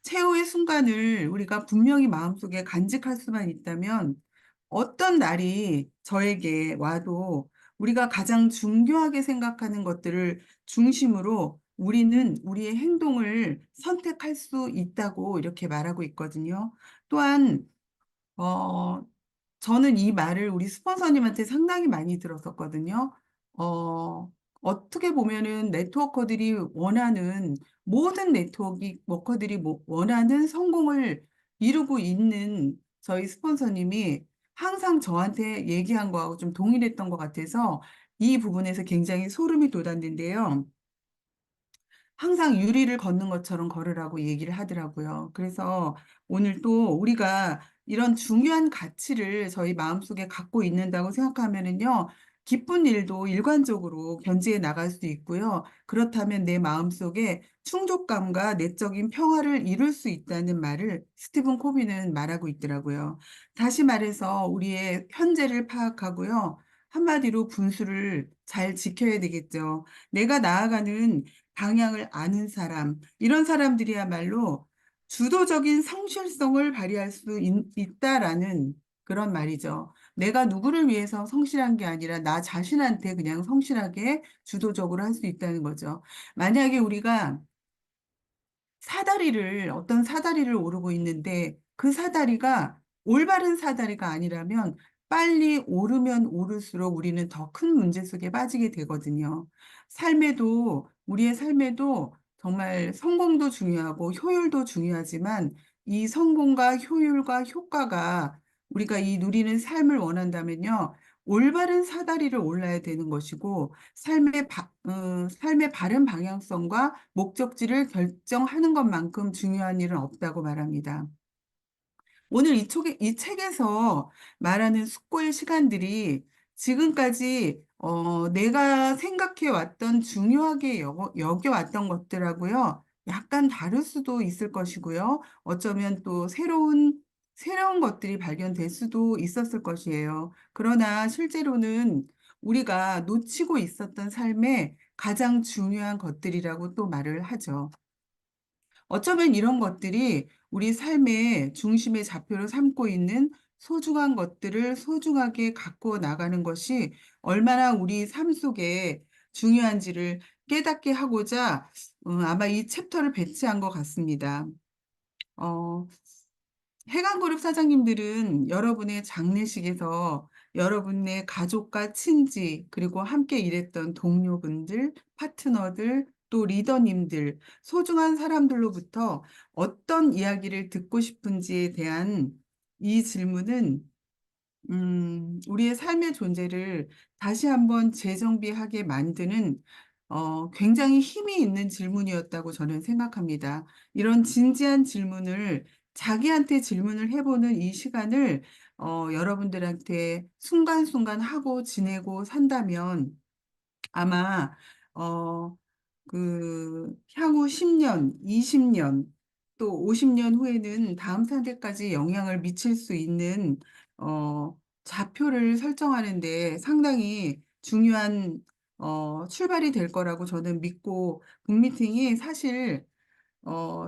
최후의 순간을 우리가 분명히 마음속에 간직할 수만 있다면 어떤 날이 저에게 와도 우리가 가장 중요하게 생각하는 것들을 중심으로 우리는 우리의 행동을 선택할 수 있다고 이렇게 말하고 있거든요. 또한, 어, 저는 이 말을 우리 스폰서님한테 상당히 많이 들었었거든요. 어, 어떻게 보면은 모든 워커들이 원하는 성공을 이루고 있는 저희 스폰서님이 항상 저한테 얘기한 거하고 좀 동일했던 것 같아서 이 부분에서 굉장히 소름이 돋았는데요. 항상 유리를 걷는 것처럼 걸으라고 얘기를 하더라고요. 그래서 오늘 또 우리가 이런 중요한 가치를 저희 마음속에 갖고 있는다고 생각하면은요, 기쁜 일도 일관적으로 견지해 나갈 수 있고요. 그렇다면 내 마음속에 충족감과 내적인 평화를 이룰 수 있다는 말을 스티븐 코비는 말하고 있더라고요. 다시 말해서 우리의 현재를 파악하고요. 한마디로 분수를 잘 지켜야 되겠죠. 내가 나아가는 방향을 아는 사람, 이런 사람들이야말로 주도적인 성실성을 발휘할 수 있다라는 그런 말이죠. 내가 누구를 위해서 성실한 게 아니라 나 자신한테 그냥 성실하게 주도적으로 할 수 있다는 거죠. 만약에 우리가 어떤 사다리를 오르고 있는데 그 사다리가 올바른 사다리가 아니라면 빨리 오르면 오를수록 우리는 더 큰 문제 속에 빠지게 되거든요. 우리의 삶에도 정말 성공도 중요하고 효율도 중요하지만 이 성공과 효율과 효과가 우리가 이 누리는 삶을 원한다면요. 올바른 사다리를 올라야 되는 것이고 삶의 바른 방향성과 목적지를 결정하는 것만큼 중요한 일은 없다고 말합니다. 오늘 이 책에서 말하는 숙고의 시간들이 지금까지 내가 생각해 왔던 중요하게 여겨왔던 것들하고요. 약간 다를 수도 있을 것이고요. 어쩌면 또 새로운 것들이 발견될 수도 있었을 것이에요. 그러나 실제로는 우리가 놓치고 있었던 삶의 가장 중요한 것들이라고 또 말을 하죠. 어쩌면 이런 것들이 우리 삶의 중심의 좌표를 삼고 있는 소중한 것들을 소중하게 갖고 나가는 것이 얼마나 우리 삶 속에 중요한지를 깨닫게 하고자 아마 이 챕터를 배치한 것 같습니다. 어, 해강그룹 사장님들은 여러분의 장례식에서 여러분의 가족과 친지, 그리고 함께 일했던 동료분들, 파트너들, 또 리더님들, 소중한 사람들로부터 어떤 이야기를 듣고 싶은지에 대한 이 질문은 우리의 삶의 존재를 다시 한번 재정비하게 만드는 굉장히 힘이 있는 질문이었다고 저는 생각합니다. 이런 진지한 질문을 자기한테 질문을 해보는 이 시간을 여러분들한테 순간순간 하고 지내고 산다면 아마 어 향후 10년, 20년 또 50년 후에는 다음 세대까지 영향을 미칠 수 있는 어 좌표를 설정하는 데 상당히 중요한 출발이 될 거라고 저는 믿고, 북미팅이 사실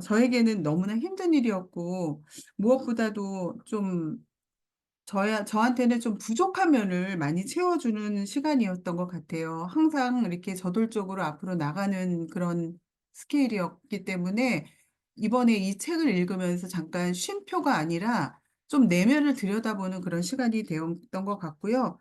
저에게는 너무나 힘든 일이었고, 무엇보다도 좀 저한테는 좀 부족한 면을 많이 채워주는 시간이었던 것 같아요. 항상 이렇게 저돌적으로 앞으로 나가는 그런 스케일이었기 때문에 이번에 이 책을 읽으면서 잠깐 쉼표가 아니라 좀 내면을 들여다보는 그런 시간이 되었던 것 같고요.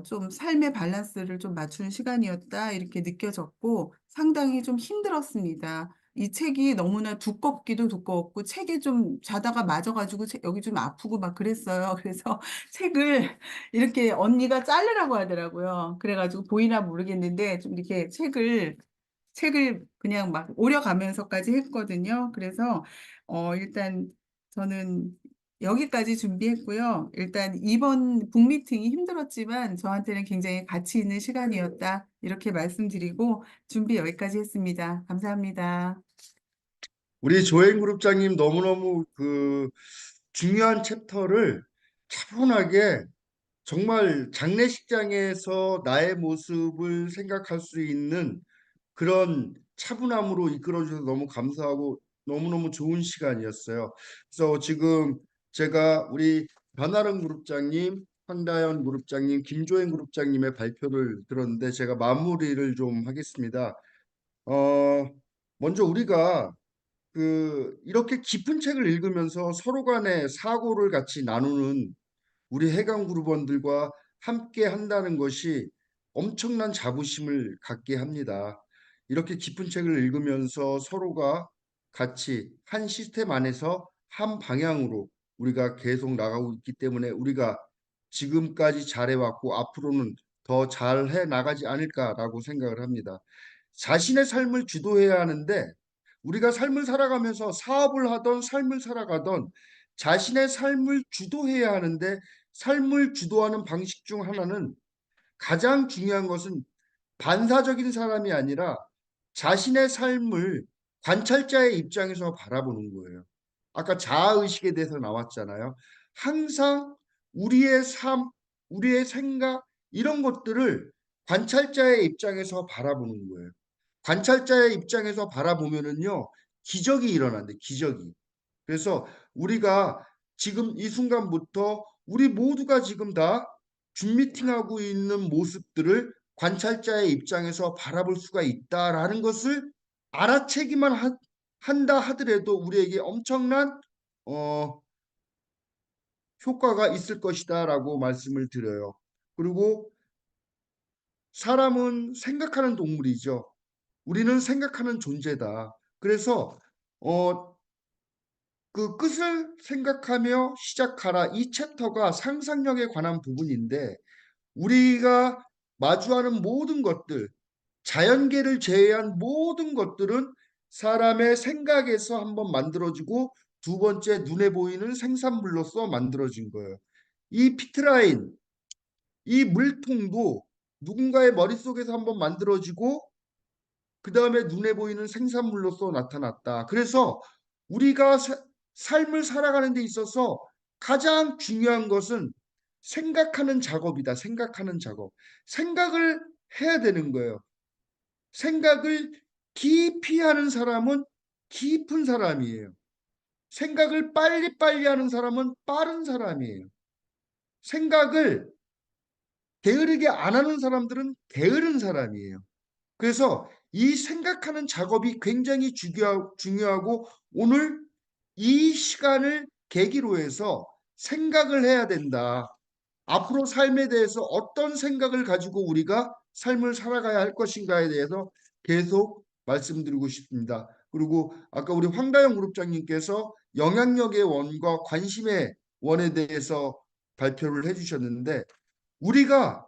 좀 삶의 밸런스를 좀 맞추는 시간이었다, 이렇게 느껴졌고 상당히 좀 힘들었습니다. 이 책이 너무나 두껍기도 두꺼웠고, 책에 좀 자다가 맞아 가지고 여기 좀 아프고 막 그랬어요. 그래서 책을 이렇게 언니가 자르라고 하더라고요. 그래 가지고 보이나 모르겠는데 좀 이렇게 책을 그냥 막 오려가면서까지 했거든요. 그래서 일단 저는 여기까지 준비했고요. 일단 이번 북미팅이 힘들었지만 저한테는 굉장히 가치 있는 시간이었다, 이렇게 말씀드리고 준비 여기까지 했습니다. 감사합니다. 우리 조행 그룹장님 너무너무 중요한 챕터를 차분하게 정말 장례식장에서 나의 모습을 생각할 수 있는 그런 차분함으로 이끌어 주셔서 너무 감사하고 너무너무 좋은 시간이었어요. 그래서 지금 제가 우리 변아름 그룹장님, 황다연 그룹장님, 김조행 그룹장님의 발표를 들었는데 제가 마무리를 좀 하겠습니다. 어, 먼저 우리가 이렇게 깊은 책을 읽으면서 서로 간의 사고를 같이 나누는 우리 해강 그룹원들과 함께 한다는 것이 엄청난 자부심을 갖게 합니다. 이렇게 깊은 책을 읽으면서 서로가 같이 한 시스템 안에서 한 방향으로 우리가 계속 나가고 있기 때문에 우리가 지금까지 잘해왔고 앞으로는 더 잘해 나가지 않을까라고 생각을 합니다. 자신의 삶을 주도해야 하는데 우리가 삶을 살아가면서 사업을 하던 삶을 살아가던 자신의 삶을 주도해야 하는데 삶을 주도하는 방식 중 하나는 가장 중요한 것은 반사적인 사람이 아니라 자신의 삶을 관찰자의 입장에서 바라보는 거예요. 아까 자아의식에 대해서 나왔잖아요. 항상 우리의 삶, 우리의 생각, 이런 것들을 관찰자의 입장에서 바라보는 거예요. 관찰자의 입장에서 바라보면은요, 기적이 일어난대, 기적이. 그래서 우리가 지금 이 순간부터 우리 모두가 지금 다 줌미팅하고 있는 모습들을 관찰자의 입장에서 바라볼 수가 있다라는 것을 알아채기만 한다 하더라도 우리에게 엄청난 어, 효과가 있을 것이다라고 말씀을 드려요. 그리고 사람은 생각하는 동물이죠. 우리는 생각하는 존재다. 그래서 어, 끝을 생각하며 시작하라. 이 챕터가 상상력에 관한 부분인데 우리가 마주하는 모든 것들, 자연계를 제외한 모든 것들은 사람의 생각에서 한번 만들어지고 두 번째 눈에 보이는 생산물로서 만들어진 거예요. 이 피트라인, 이 물통도 누군가의 머릿속에서 한번 만들어지고 그 다음에 눈에 보이는 생산물로서 나타났다. 그래서 우리가 삶을 살아가는 데 있어서 가장 중요한 것은 생각하는 작업이다. 생각하는 작업. 생각을 해야 되는 거예요. 생각을 깊이 하는 사람은 깊은 사람이에요. 생각을 빨리빨리 하는 사람은 빠른 사람이에요. 생각을 게으르게 안 하는 사람들은 게으른 사람이에요. 그래서 이 생각하는 작업이 굉장히 중요하고 오늘 이 시간을 계기로 해서 생각을 해야 된다. 앞으로 삶에 대해서 어떤 생각을 가지고 우리가 삶을 살아가야 할 것인가에 대해서 계속 말씀드리고 싶습니다. 그리고 아까 우리 황다영 그룹장님께서 영향력의 원과 관심의 원에 대해서 발표를 해주셨는데, 우리가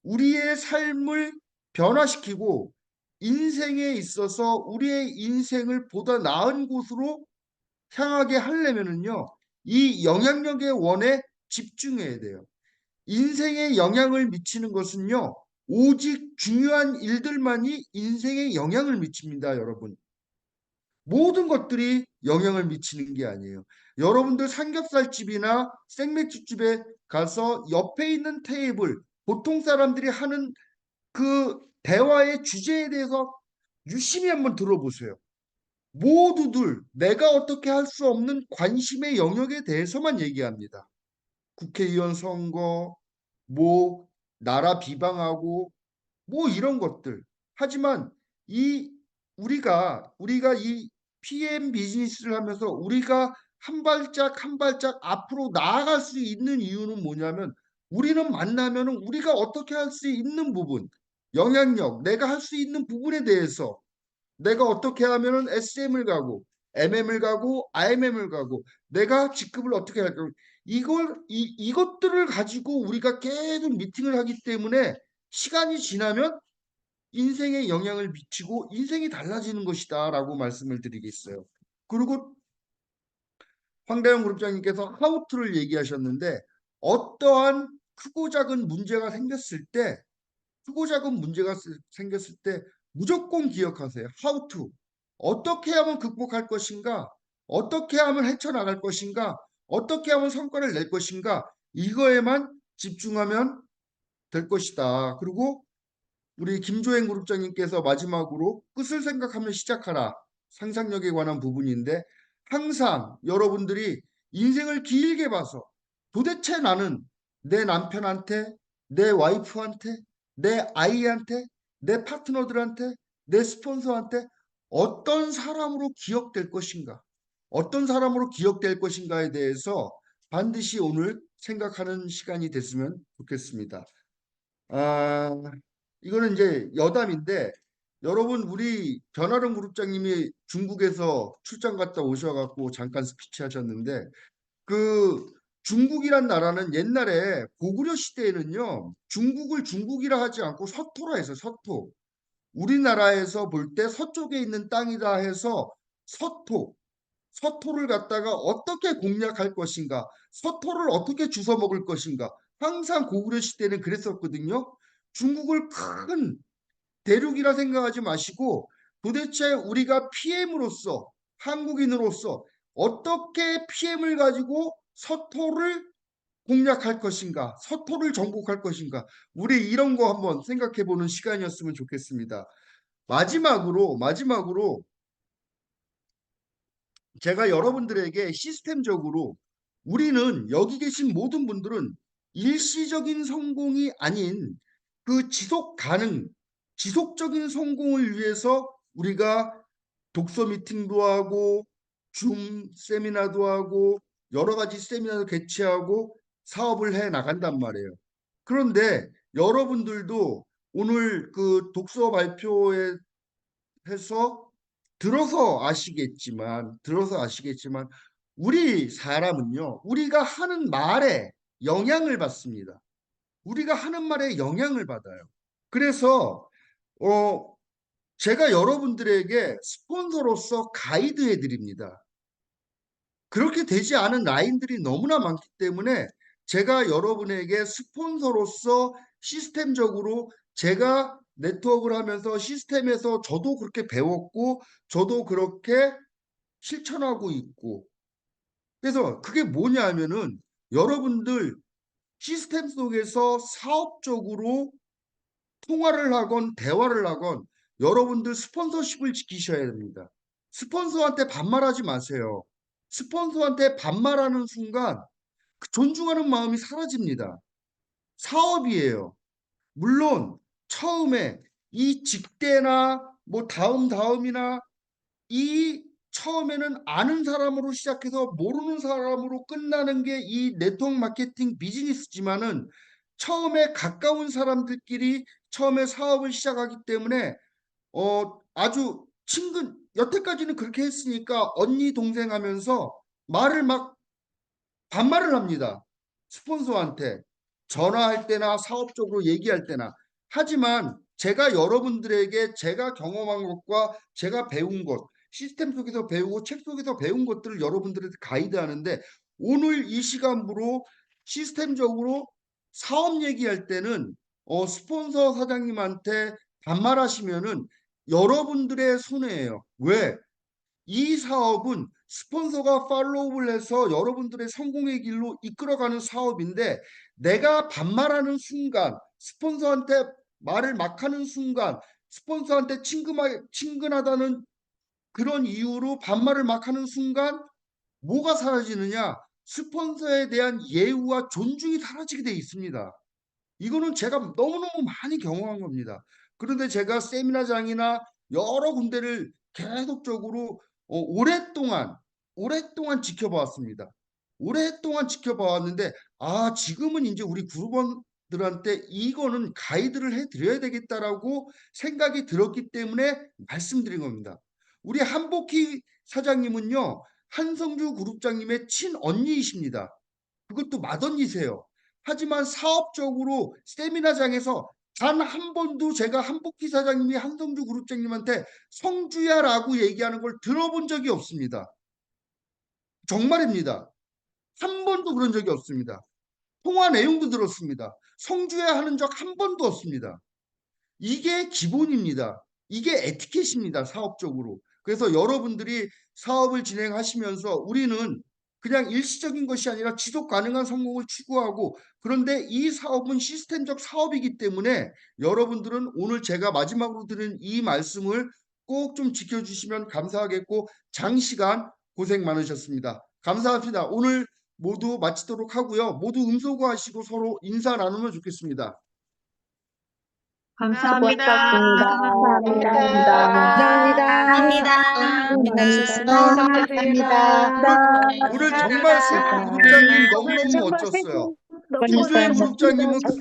우리의 삶을 변화시키고 인생에 있어서 우리의 인생을 보다 나은 곳으로 향하게 하려면은요, 이 영향력의 원에 집중해야 돼요. 인생에 영향을 미치는 것은요, 오직 중요한 일들만이 인생에 영향을 미칩니다, 여러분. 모든 것들이 영향을 미치는 게 아니에요. 여러분들 삼겹살집이나 생맥주집에 가서 옆에 있는 테이블, 보통 사람들이 하는 그 대화의 주제에 대해서 유심히 한번 들어보세요. 모두들 내가 어떻게 할 수 없는 관심의 영역에 대해서만 얘기합니다. 국회의원 선거, 뭐 나라 비방하고 뭐 이런 것들. 하지만 이 우리가 이 PM 비즈니스를 하면서 우리가 한 발짝 한 발짝 앞으로 나아갈 수 있는 이유는 뭐냐면, 우리는 만나면은 우리가 어떻게 할 수 있는 부분, 영향력, 내가 할 수 있는 부분에 대해서 내가 어떻게 하면은 SM을 가고 MM을 가고 IMM을 가고 내가 직급을 어떻게 할까, 이것들을 가지고 우리가 계속 미팅을 하기 때문에 시간이 지나면 인생에 영향을 미치고 인생이 달라지는 것이다라고 말씀을 드리겠어요. 그리고 황다영 그룹장님께서 하우투를 얘기하셨는데, 어떠한 크고 작은 문제가 생겼을 때 크고 작은 문제가 생겼을 때 무조건 기억하세요. How to. 어떻게 하면 극복할 것인가? 어떻게 하면 헤쳐나갈 것인가? 어떻게 하면 성과를 낼 것인가? 이거에만 집중하면 될 것이다. 그리고 우리 김조행 그룹장님께서 마지막으로 끝을 생각하면 시작하라. 상상력에 관한 부분인데, 항상 여러분들이 인생을 길게 봐서 도대체 나는 내 남편한테, 내 와이프한테, 내 아이한테, 내 파트너들한테, 내 스폰서한테 어떤 사람으로 기억될 것인가? 어떤 사람으로 기억될 것인가에 대해서 반드시 오늘 생각하는 시간이 됐으면 좋겠습니다. 아, 이거는 이제 여담인데, 여러분 우리 변화령 그룹장님이 중국에서 출장 갔다 오셔갖고 잠깐 스피치 하셨는데, 그 중국이란 나라는 옛날에 고구려 시대에는요, 중국을 중국이라 하지 않고 서토라 해서 서토. 우리나라에서 볼 때 서쪽에 있는 땅이다 해서 서토. 서토를 갖다가 어떻게 공략할 것인가, 서토를 어떻게 주워 먹을 것인가, 항상 고구려 시대는 그랬었거든요. 중국을 큰 대륙이라 생각하지 마시고 도대체 우리가 PM으로서, 한국인으로서 어떻게 PM을 가지고 서토를 공략할 것인가, 서토를 정복할 것인가, 우리 이런 거 한번 생각해 보는 시간이었으면 좋겠습니다. 마지막으로 제가 여러분들에게 시스템적으로, 우리는 여기 계신 모든 분들은 일시적인 성공이 아닌 그 지속적인 성공을 위해서 우리가 독서 미팅도 하고 줌 세미나도 하고 여러 가지 세미나도 개최하고 사업을 해 나간단 말이에요. 그런데 여러분들도 오늘 그 독서 발표에 해서 들어서 아시겠지만 우리 사람은요, 우리가 하는 말에 영향을 받습니다. 우리가 하는 말에 영향을 받아요. 그래서 제가 여러분들에게 스폰서로서 가이드해 드립니다. 그렇게 되지 않은 라인들이 너무나 많기 때문에 제가 여러분에게 스폰서로서 시스템적으로, 제가 네트워크를 하면서 시스템에서 저도 그렇게 배웠고 저도 그렇게 실천하고 있고, 그래서 그게 뭐냐 하면은 여러분들 시스템 속에서 사업적으로 통화를 하건 대화를 하건 여러분들 스폰서십을 지키셔야 됩니다. 스폰서한테 반말하지 마세요. 스폰서한테 반말하는 순간 그 존중하는 마음이 사라집니다. 사업이에요. 물론 처음에 이 직대나 뭐 다음이나 이 처음에는 아는 사람으로 시작해서 모르는 사람으로 끝나는 게 이 네트워크 마케팅 비즈니스지만은 처음에 가까운 사람들끼리 처음에 사업을 시작하기 때문에 아주 친근 여태까지는 그렇게 했으니까 언니 동생 하면서 말을 막 반말을 합니다. 스폰서한테 전화할 때나 사업적으로 얘기할 때나. 하지만 제가 여러분들에게 제가 경험한 것과 제가 배운 것, 시스템 속에서 배우고 책 속에서 배운 것들을 여러분들한테 가이드하는데 오늘 이 시간으로 시스템적으로 사업 얘기할 때는 스폰서 사장님한테 반말하시면은 여러분들의 손해예요. 왜? 이 사업은 스폰서가 팔로우를 해서 여러분들의 성공의 길로 이끌어가는 사업인데 내가 반말하는 순간 스폰서한테 말을 막 하는 순간 스폰서한테 친근하다는 그런 이유로 반말을 막 하는 순간 뭐가 사라지느냐? 스폰서에 대한 예우와 존중이 사라지게 돼 있습니다. 이거는 제가 너무너무 많이 경험한 겁니다. 그런데 제가 세미나장이나 여러 군데를 계속적으로 오랫동안 지켜봐왔습니다. 오랫동안 지켜봐왔는데 지금은 이제 우리 그룹원들한테 이거는 가이드를 해드려야 되겠다라고 생각이 들었기 때문에 말씀드린 겁니다. 우리 한복희 사장님은요, 한성주 그룹장님의 친언니이십니다. 그것도 맏언니세요. 하지만 사업적으로 세미나장에서 단 한 번도 제가 한복희 사장님이 한성주 그룹장님한테 성주야라고 얘기하는 걸 들어본 적이 없습니다. 정말입니다. 한 번도 그런 적이 없습니다. 통화 내용도 들었습니다. 성주야 하는 적 한 번도 없습니다. 이게 기본입니다. 이게 에티켓입니다. 사업적으로. 그래서 여러분들이 사업을 진행하시면서 우리는 그냥 일시적인 것이 아니라 지속 가능한 성공을 추구하고 그런데 이 사업은 시스템적 사업이기 때문에 여러분들은 오늘 제가 마지막으로 드린 이 말씀을 꼭 좀 지켜주시면 감사하겠고 장시간 고생 많으셨습니다. 감사합니다. 오늘 모두 마치도록 하고요. 모두 음소거하시고 서로 인사 나누면 좋겠습니다. 감사합니다. 감사합니다. 감사합니다. 오늘 정말 세 그룹장님 너무너무 멋졌어요. 김조현 그룹장님은 그